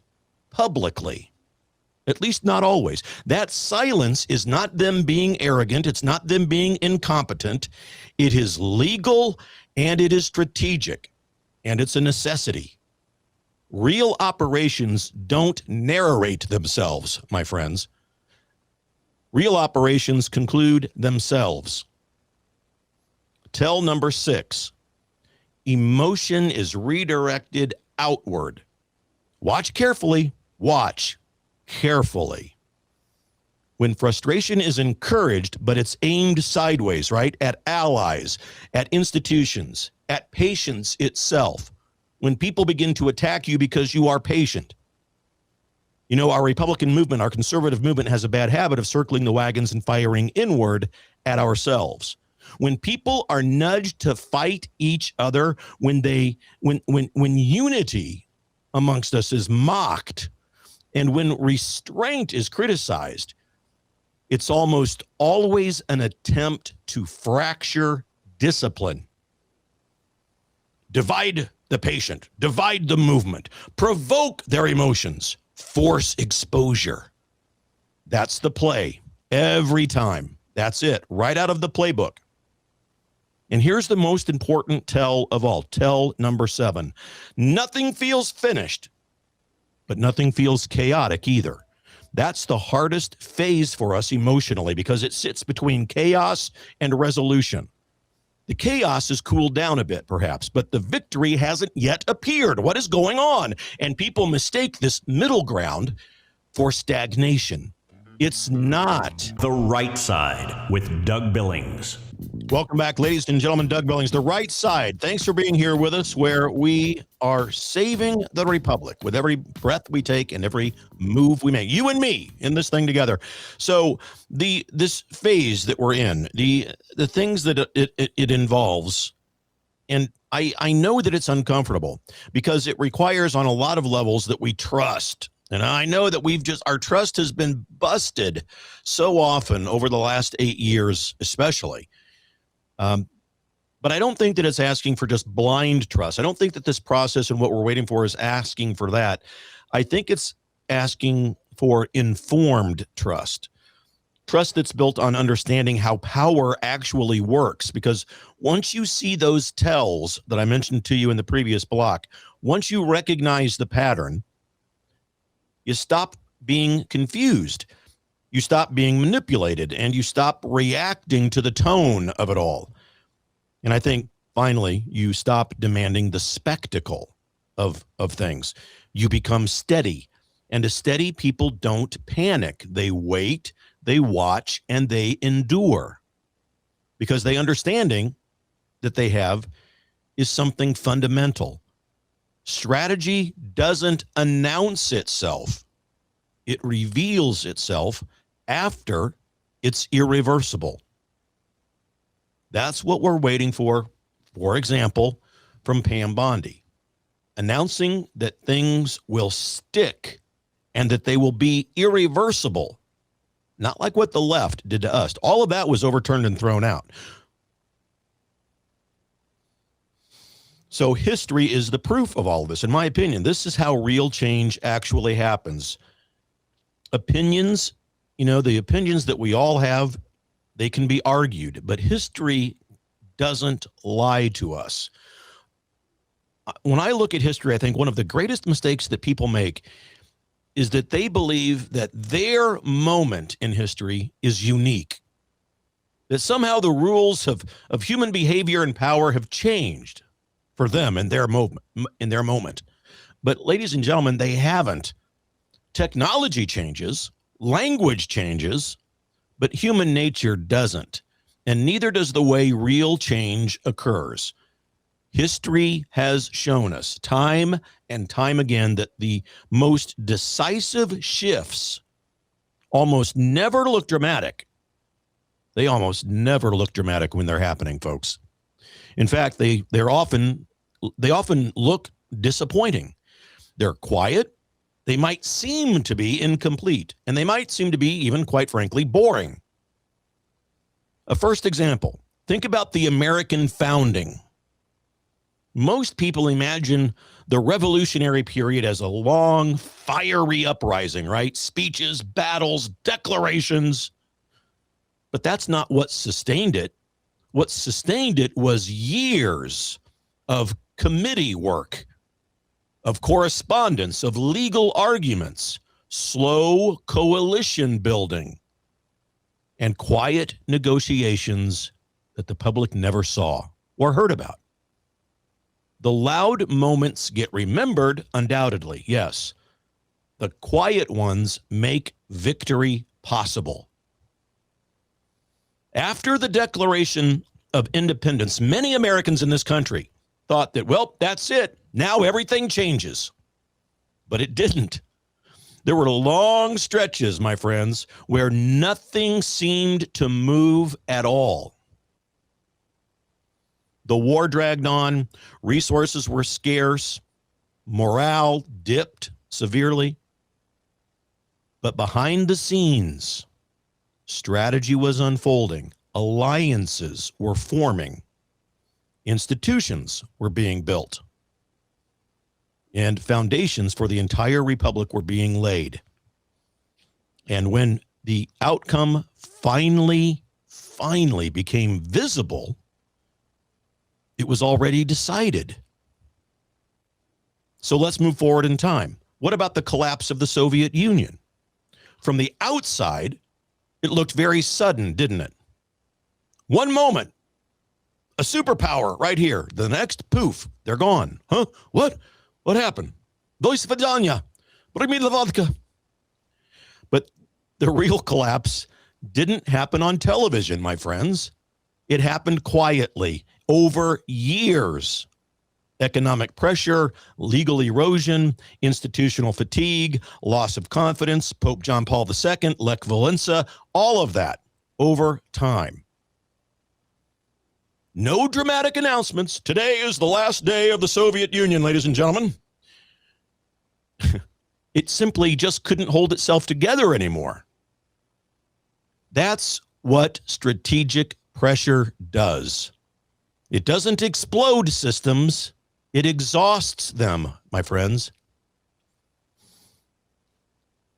Speaker 2: publicly. At least not always. That silence is not them being arrogant. It's not them being incompetent. It is legal and it is strategic and it's a necessity. Real operations don't narrate themselves, my friends. Real operations conclude themselves. Tell number 6. Emotion is redirected outward. Watch carefully. Watch carefully. When frustration is encouraged, but it's aimed sideways, right? At allies, at institutions, at patience itself. When people begin to attack you because you are patient. You know, our Republican movement, our conservative movement has a bad habit of circling the wagons and firing inward at ourselves. When people are nudged to fight each other, when unity amongst us is mocked, and when restraint is criticized, it's almost always an attempt to fracture discipline. Divide the patient, divide the movement, provoke their emotions, force exposure. That's the play every time. That's it, right out of the playbook. And here's the most important tell of all. Tell number 7. Nothing feels finished, but nothing feels chaotic either. That's the hardest phase for us emotionally because it sits between chaos and resolution. The chaos has cooled down a bit, perhaps, but the victory hasn't yet appeared. What is going on? And people mistake this middle ground for stagnation. It's not.
Speaker 8: The Right Side with Doug Billings.
Speaker 2: Welcome back, ladies and gentlemen. Doug Billings, The Right Side. Thanks for being here with us, where we are saving the republic with every breath we take and every move we make. You and me in this thing together. So this phase that we're in, the things that it involves, and I know that it's uncomfortable because it requires on a lot of levels that we trust. And I know that our trust has been busted so often over the last 8 years, especially. But I don't think that it's asking for just blind trust. I don't think that this process and what we're waiting for is asking for that. I think it's asking for informed trust. Trust that's built on understanding how power actually works. Because once you see those tells that I mentioned to you in the previous block, once you recognize the pattern, you stop being confused. You stop being manipulated, and you stop reacting to the tone of it all. And I think, finally, you stop demanding the spectacle of things. You become steady. And as steady people don't panic. They wait, they watch, and they endure. Because the understanding that they have is something fundamental. Strategy doesn't announce itself. It reveals itself after it's irreversible. That's what we're waiting for example, from Pam Bondi, announcing that things will stick and that they will be irreversible, not like what the left did to us. All of that was overturned and thrown out. So history is the proof of all of this. In my opinion, this is how real change actually happens. Opinions, the opinions that we all have, they can be argued, but history doesn't lie to us. When I look at history, I think one of the greatest mistakes that people make is that they believe that their moment in history is unique, that somehow the rules of human behavior and power have changed for them in their moment. But ladies and gentlemen, they haven't. Technology changes, language changes, but human nature doesn't, and neither does the way real change occurs. History has shown us time and time again that the most decisive shifts almost never look dramatic. They almost never look dramatic when they're happening, folks. In fact, they often look disappointing. They're quiet. They might seem to be incomplete, and they might seem to be even, quite frankly, boring. A first example, think about the American founding. Most people imagine the Revolutionary period as a long, fiery uprising, right? Speeches, battles, declarations. But that's not what sustained it. What sustained it was years of committee work, of correspondence, of legal arguments, slow coalition building, and quiet negotiations that the public never saw or heard about. The loud moments get remembered, undoubtedly, yes. The quiet ones make victory possible. After the Declaration of Independence, many Americans in this country thought that, well, that's it. Now everything changes. But it didn't. There were long stretches, my friends, where nothing seemed to move at all. The war dragged on, resources were scarce, morale dipped severely. But behind the scenes, strategy was unfolding, alliances were forming, institutions were being built, and foundations for the entire republic were being laid. And when the outcome finally became visible, It was already decided. So let's move forward in time. What about the collapse of the Soviet Union? From the outside, it looked very sudden, didn't it? One moment, a superpower right here. The next, poof, they're gone. Huh? What? What happened? Do svidaniya. Bring me the vodka. But the real collapse didn't happen on television, my friends. It happened quietly over years. Economic pressure, legal erosion, institutional fatigue, loss of confidence, Pope John Paul II, Lech Walesa, all of that over time. No dramatic announcements. Today is the last day of the Soviet Union, ladies and gentlemen. It simply just couldn't hold itself together anymore. That's what strategic pressure does. It doesn't explode systems. It exhausts them, my friends.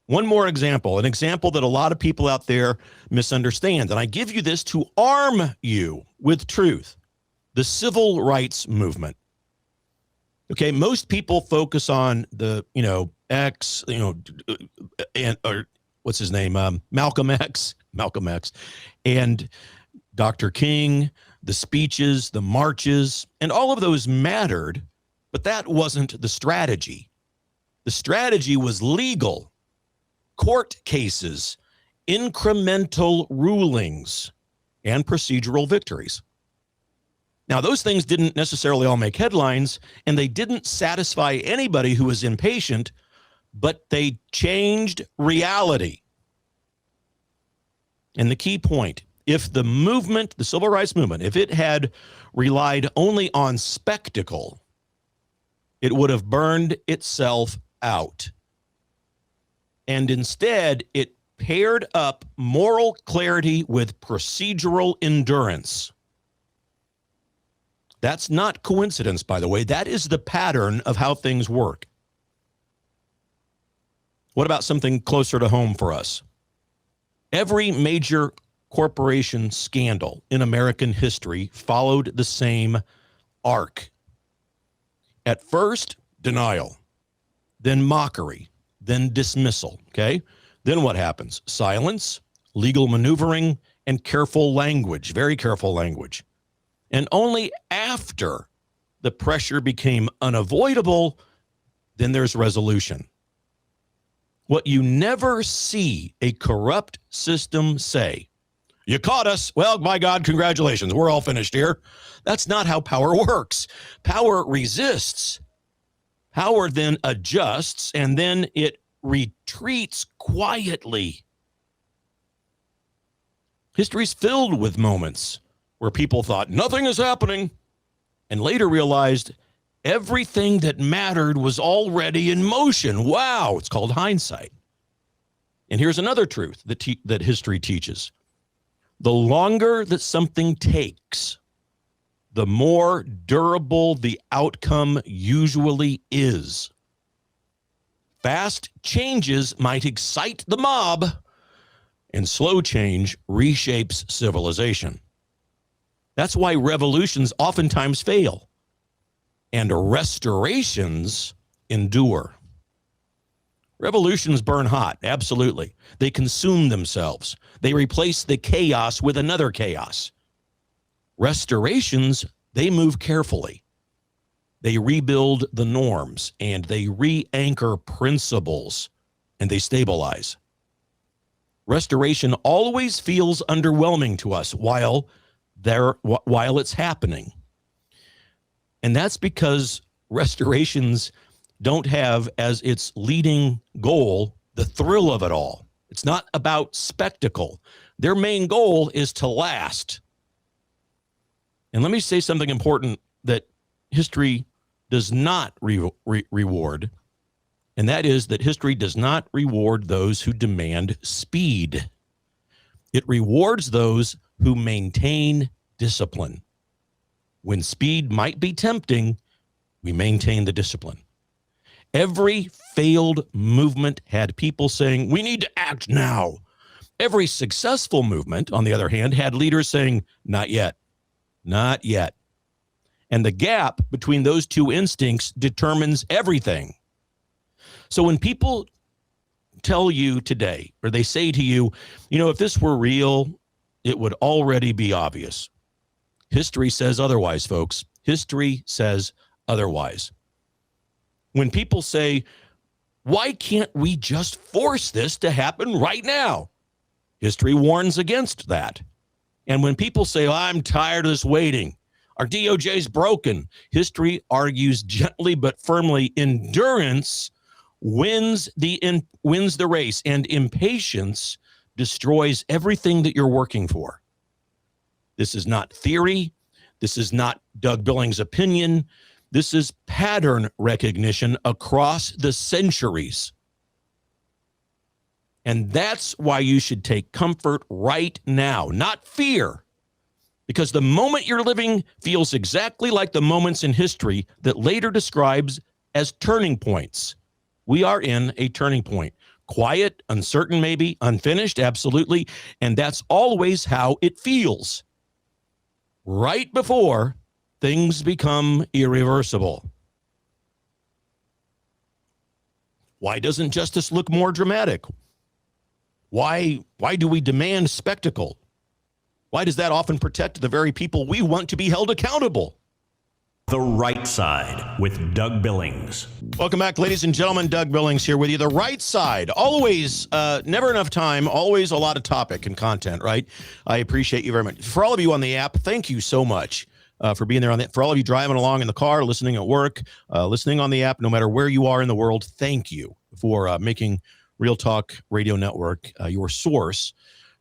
Speaker 2: One more example, an example that a lot of people out there misunderstand. And I give you this to arm you with truth. The civil rights movement. Okay, most people focus on the, X, or what's his name? Malcolm X, and Dr. King, the speeches, the marches, and all of those mattered, but that wasn't the strategy. The strategy was legal, court cases, incremental rulings, and procedural victories. Now, those things didn't necessarily all make headlines, and they didn't satisfy anybody who was impatient, but they changed reality. And the key point, if the movement, the civil rights movement, if it had relied only on spectacle, it would have burned itself out. And instead, it paired up moral clarity with procedural endurance. That's not coincidence, by the way. That is the pattern of how things work. What about something closer to home for us? Every major corporation scandal in American history followed the same arc. At first, denial, then mockery, then dismissal, okay? Then what happens? Silence, legal maneuvering, and careful language, very careful language. And only after the pressure became unavoidable, then there's resolution. What you never see a corrupt system say, you caught us. Well, by God, congratulations. We're all finished here. That's not how power works. Power resists. Power then adjusts, and then it retreats quietly. History's filled with moments where people thought nothing is happening and later realized everything that mattered was already in motion. Wow, it's called hindsight. And here's another truth that history teaches. The longer that something takes, the more durable the outcome usually is. Fast changes might excite the mob, and slow change reshapes civilization. That's why revolutions oftentimes fail, and restorations endure. Revolutions burn hot, absolutely. They consume themselves. They replace the chaos with another chaos. Restorations, they move carefully. They rebuild the norms, and they re-anchor principles, and they stabilize. Restoration always feels underwhelming to us while it's happening. And that's because restorations don't have as its leading goal the thrill of it all. It's not about spectacle. Their main goal is to last. And let me say something important that history does not reward, and that is that history does not reward those who demand speed. It rewards those who maintain discipline. When speed might be tempting, we maintain the discipline. Every failed movement had people saying, we need to act now. Every successful movement, on the other hand, had leaders saying, not yet, not yet. And the gap between those two instincts determines everything. So when people tell you today, or they say to you, if this were real, it would already be obvious. History says otherwise, folks. History says otherwise. When people say, why can't we just force this to happen right now? History warns against that. And when people say, I'm tired of this waiting, our DOJ's broken, history argues gently but firmly, endurance wins the race, and impatience destroys everything that you're working for. This is not theory. This is not Doug Billings' opinion. This is pattern recognition across the centuries. And that's why you should take comfort right now, not fear. Because the moment you're living feels exactly like the moments in history that later describes as turning points. We are in a turning point. Quiet, uncertain maybe, unfinished, absolutely. And that's always how it feels. Right before things become irreversible. Why doesn't justice look more dramatic? Why do we demand spectacle? Why does that often protect the very people we want to be held accountable?
Speaker 8: The Right Side with Doug Billings.
Speaker 2: Welcome back, ladies and gentlemen. Doug Billings here with you. The Right Side. Always, never enough time. Always a lot of topic and content, right? I appreciate you very much. For all of you on the app, thank you so much for being there on that. For all of you driving along in the car, listening at work, listening on the app, no matter where you are in the world, thank you for making Real Talk Radio Network your source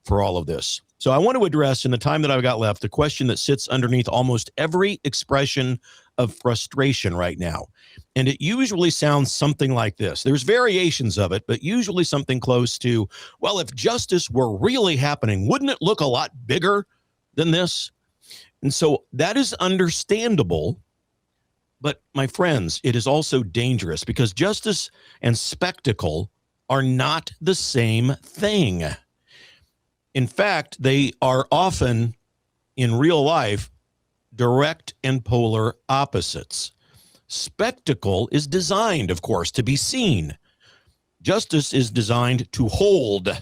Speaker 2: for all of this. So I want to address, in the time that I've got left, the question that sits underneath almost every expression of frustration right now. And it usually sounds something like this. There's variations of it, but usually something close to, well, if justice were really happening, wouldn't it look a lot bigger than this? And so that is understandable. But my friends, it is also dangerous because justice and spectacle are not the same thing. In fact, they are often, in real life, direct and polar opposites. Spectacle is designed, of course, to be seen. Justice is designed to hold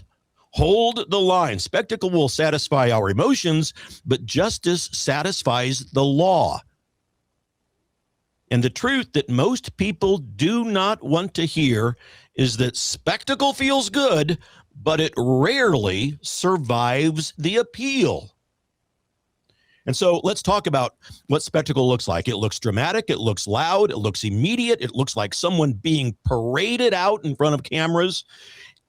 Speaker 2: the line. Spectacle will satisfy our emotions, but justice satisfies the law. And the truth that most people do not want to hear is that spectacle feels good, but it rarely survives the appeal. And so let's talk about what spectacle looks like. It looks dramatic, it looks loud, it looks immediate, it looks like someone being paraded out in front of cameras.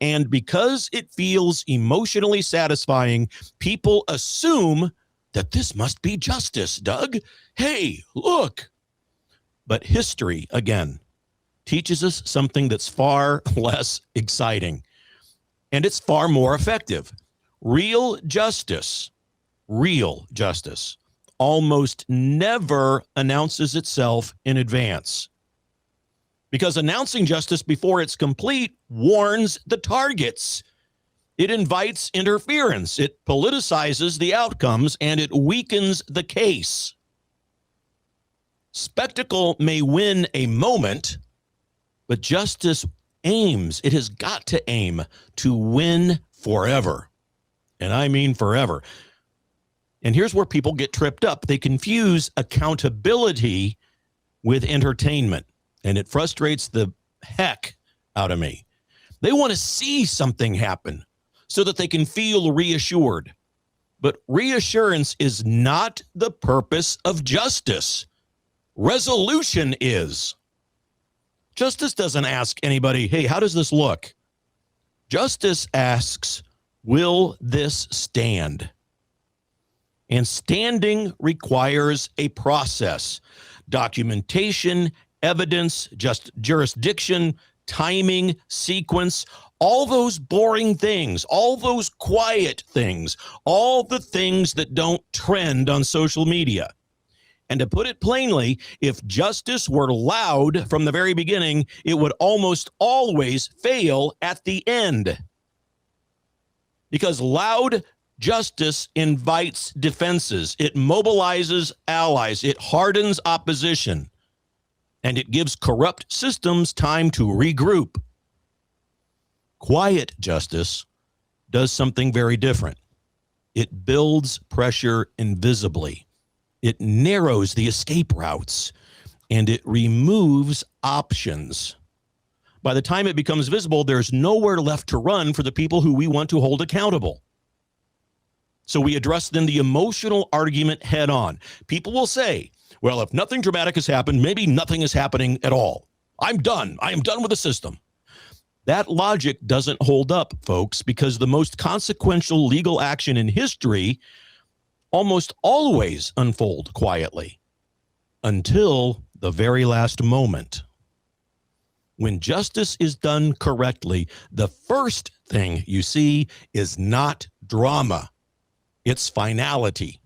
Speaker 2: And because it feels emotionally satisfying, people assume that this must be justice, Doug. Hey, look. But history, again, teaches us something that's far less exciting. And it's far more effective. Real justice almost never announces itself in advance. Because announcing justice before it's complete warns the targets. It invites interference. It politicizes the outcomes, and it weakens the case. Spectacle may win a moment, but justice it has got to aim to win forever. And I mean forever. And here's where people get tripped up. They confuse accountability with entertainment, and it frustrates the heck out of me. They want to see something happen so that they can feel reassured. But reassurance is not the purpose of justice. Resolution is. Justice doesn't ask anybody, hey, how does this look? Justice asks, will this stand? And standing requires a process, documentation, evidence, just jurisdiction, timing, sequence, all those boring things, all those quiet things, all the things that don't trend on social media. And to put it plainly, if justice were loud from the very beginning, it would almost always fail at the end. Because loud Justice invites defenses. It mobilizes allies. It hardens opposition. And it gives corrupt systems time to regroup. Quiet justice does something very different. It builds pressure invisibly. It narrows the escape routes, and it removes options. By the time it becomes visible, there's nowhere left to run for the people who we want to hold accountable. So we address then the emotional argument head on. People will say, well, if nothing dramatic has happened, maybe nothing is happening at all. I'm done. I am done with the system. That logic doesn't hold up, folks, because the most consequential legal action in history almost always unfold quietly until the very last moment. When justice is done correctly, the first thing you see is not drama. It's finality.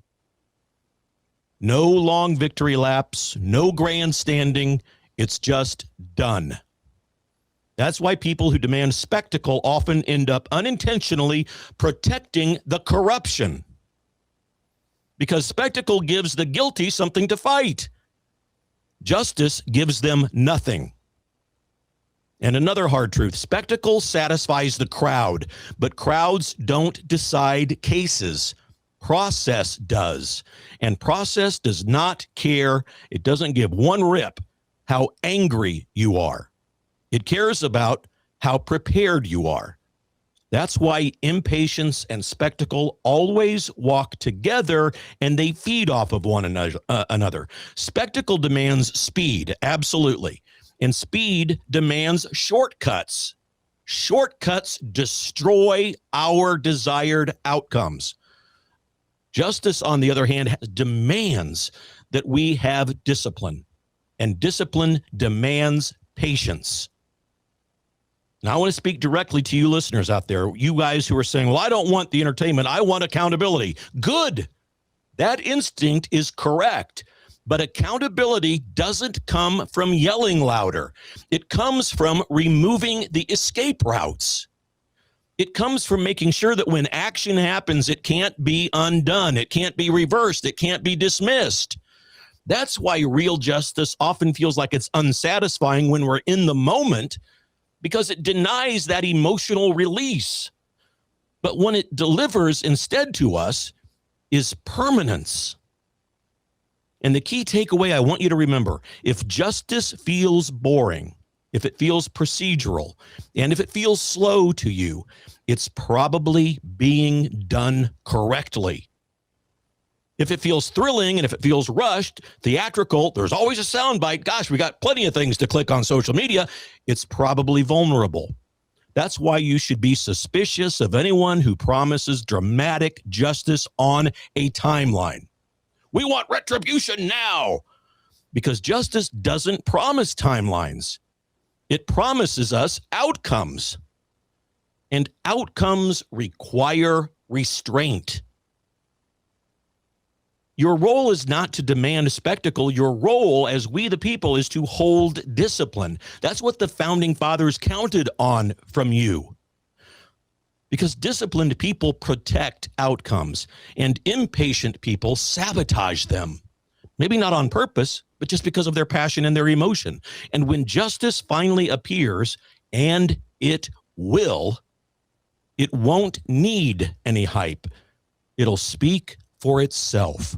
Speaker 2: No long victory laps, no grandstanding. It's just done. That's why people who demand spectacle often end up unintentionally protecting the corruption. Because spectacle gives the guilty something to fight. Justice gives them nothing. And another hard truth, spectacle satisfies the crowd, but crowds don't decide cases. Process does. And process does not care. It doesn't give one rip how angry you are. It cares about how prepared you are. That's why impatience and spectacle always walk together, and they feed off of one another. Spectacle demands speed, absolutely. And speed demands shortcuts. Shortcuts destroy our desired outcomes. Justice, on the other hand, demands that we have discipline, and discipline demands patience. Now, I want to speak directly to you listeners out there, you guys who are saying, well, I don't want the entertainment. I want accountability. Good. That instinct is correct. But accountability doesn't come from yelling louder. It comes from removing the escape routes. It comes from making sure that when action happens, it can't be undone. It can't be reversed. It can't be dismissed. That's why real justice often feels like it's unsatisfying when we're in the moment, because it denies that emotional release. But when it delivers instead to us is permanence. And the key takeaway I want you to remember, if justice feels boring, if it feels procedural, and if it feels slow to you, it's probably being done correctly. If it feels thrilling and if it feels rushed, theatrical, there's always a soundbite. Gosh, we got plenty of things to click on social media. It's probably vulnerable. That's why you should be suspicious of anyone who promises dramatic justice on a timeline. We want retribution now, because justice doesn't promise timelines. It promises us outcomes, and outcomes require restraint. Your role is not to demand a spectacle. Your role as we the people is to hold discipline. That's what the founding fathers counted on from you. Because disciplined people protect outcomes, and impatient people sabotage them. Maybe not on purpose, but just because of their passion and their emotion. And when justice finally appears, and it will, it won't need any hype. It'll speak for itself.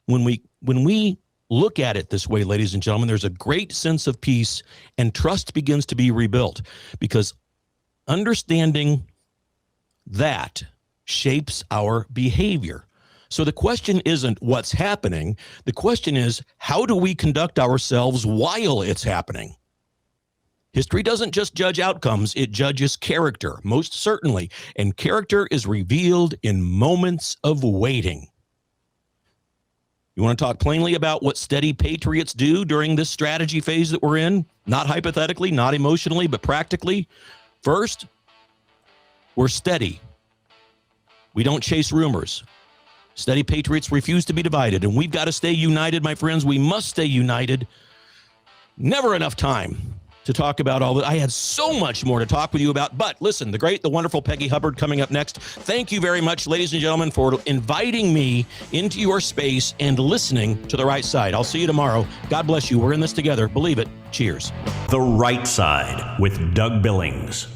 Speaker 2: When we look at it this way, ladies and gentlemen, there's a great sense of peace, and trust begins to be rebuilt, because understanding that shapes our behavior. So the question isn't what's happening. The question is, how do we conduct ourselves while it's happening? History doesn't just judge outcomes, it judges character, most certainly. And character is revealed in moments of waiting. You want to talk plainly about what steady patriots do during this strategy phase that we're in? Not hypothetically, not emotionally, but practically. First, we're steady. We don't chase rumors. Steady patriots refuse to be divided, and we've got to stay united, my friends. We must stay united. Never enough time to talk about all that. I had so much more to talk with you about. But listen, the great, the wonderful Peggy Hubbard coming up next. Thank you very much, ladies and gentlemen, for inviting me into your space and listening to The Right Side. I'll see you tomorrow. God bless you. We're in this together. Believe it. Cheers.
Speaker 8: The Right Side with Doug Billings.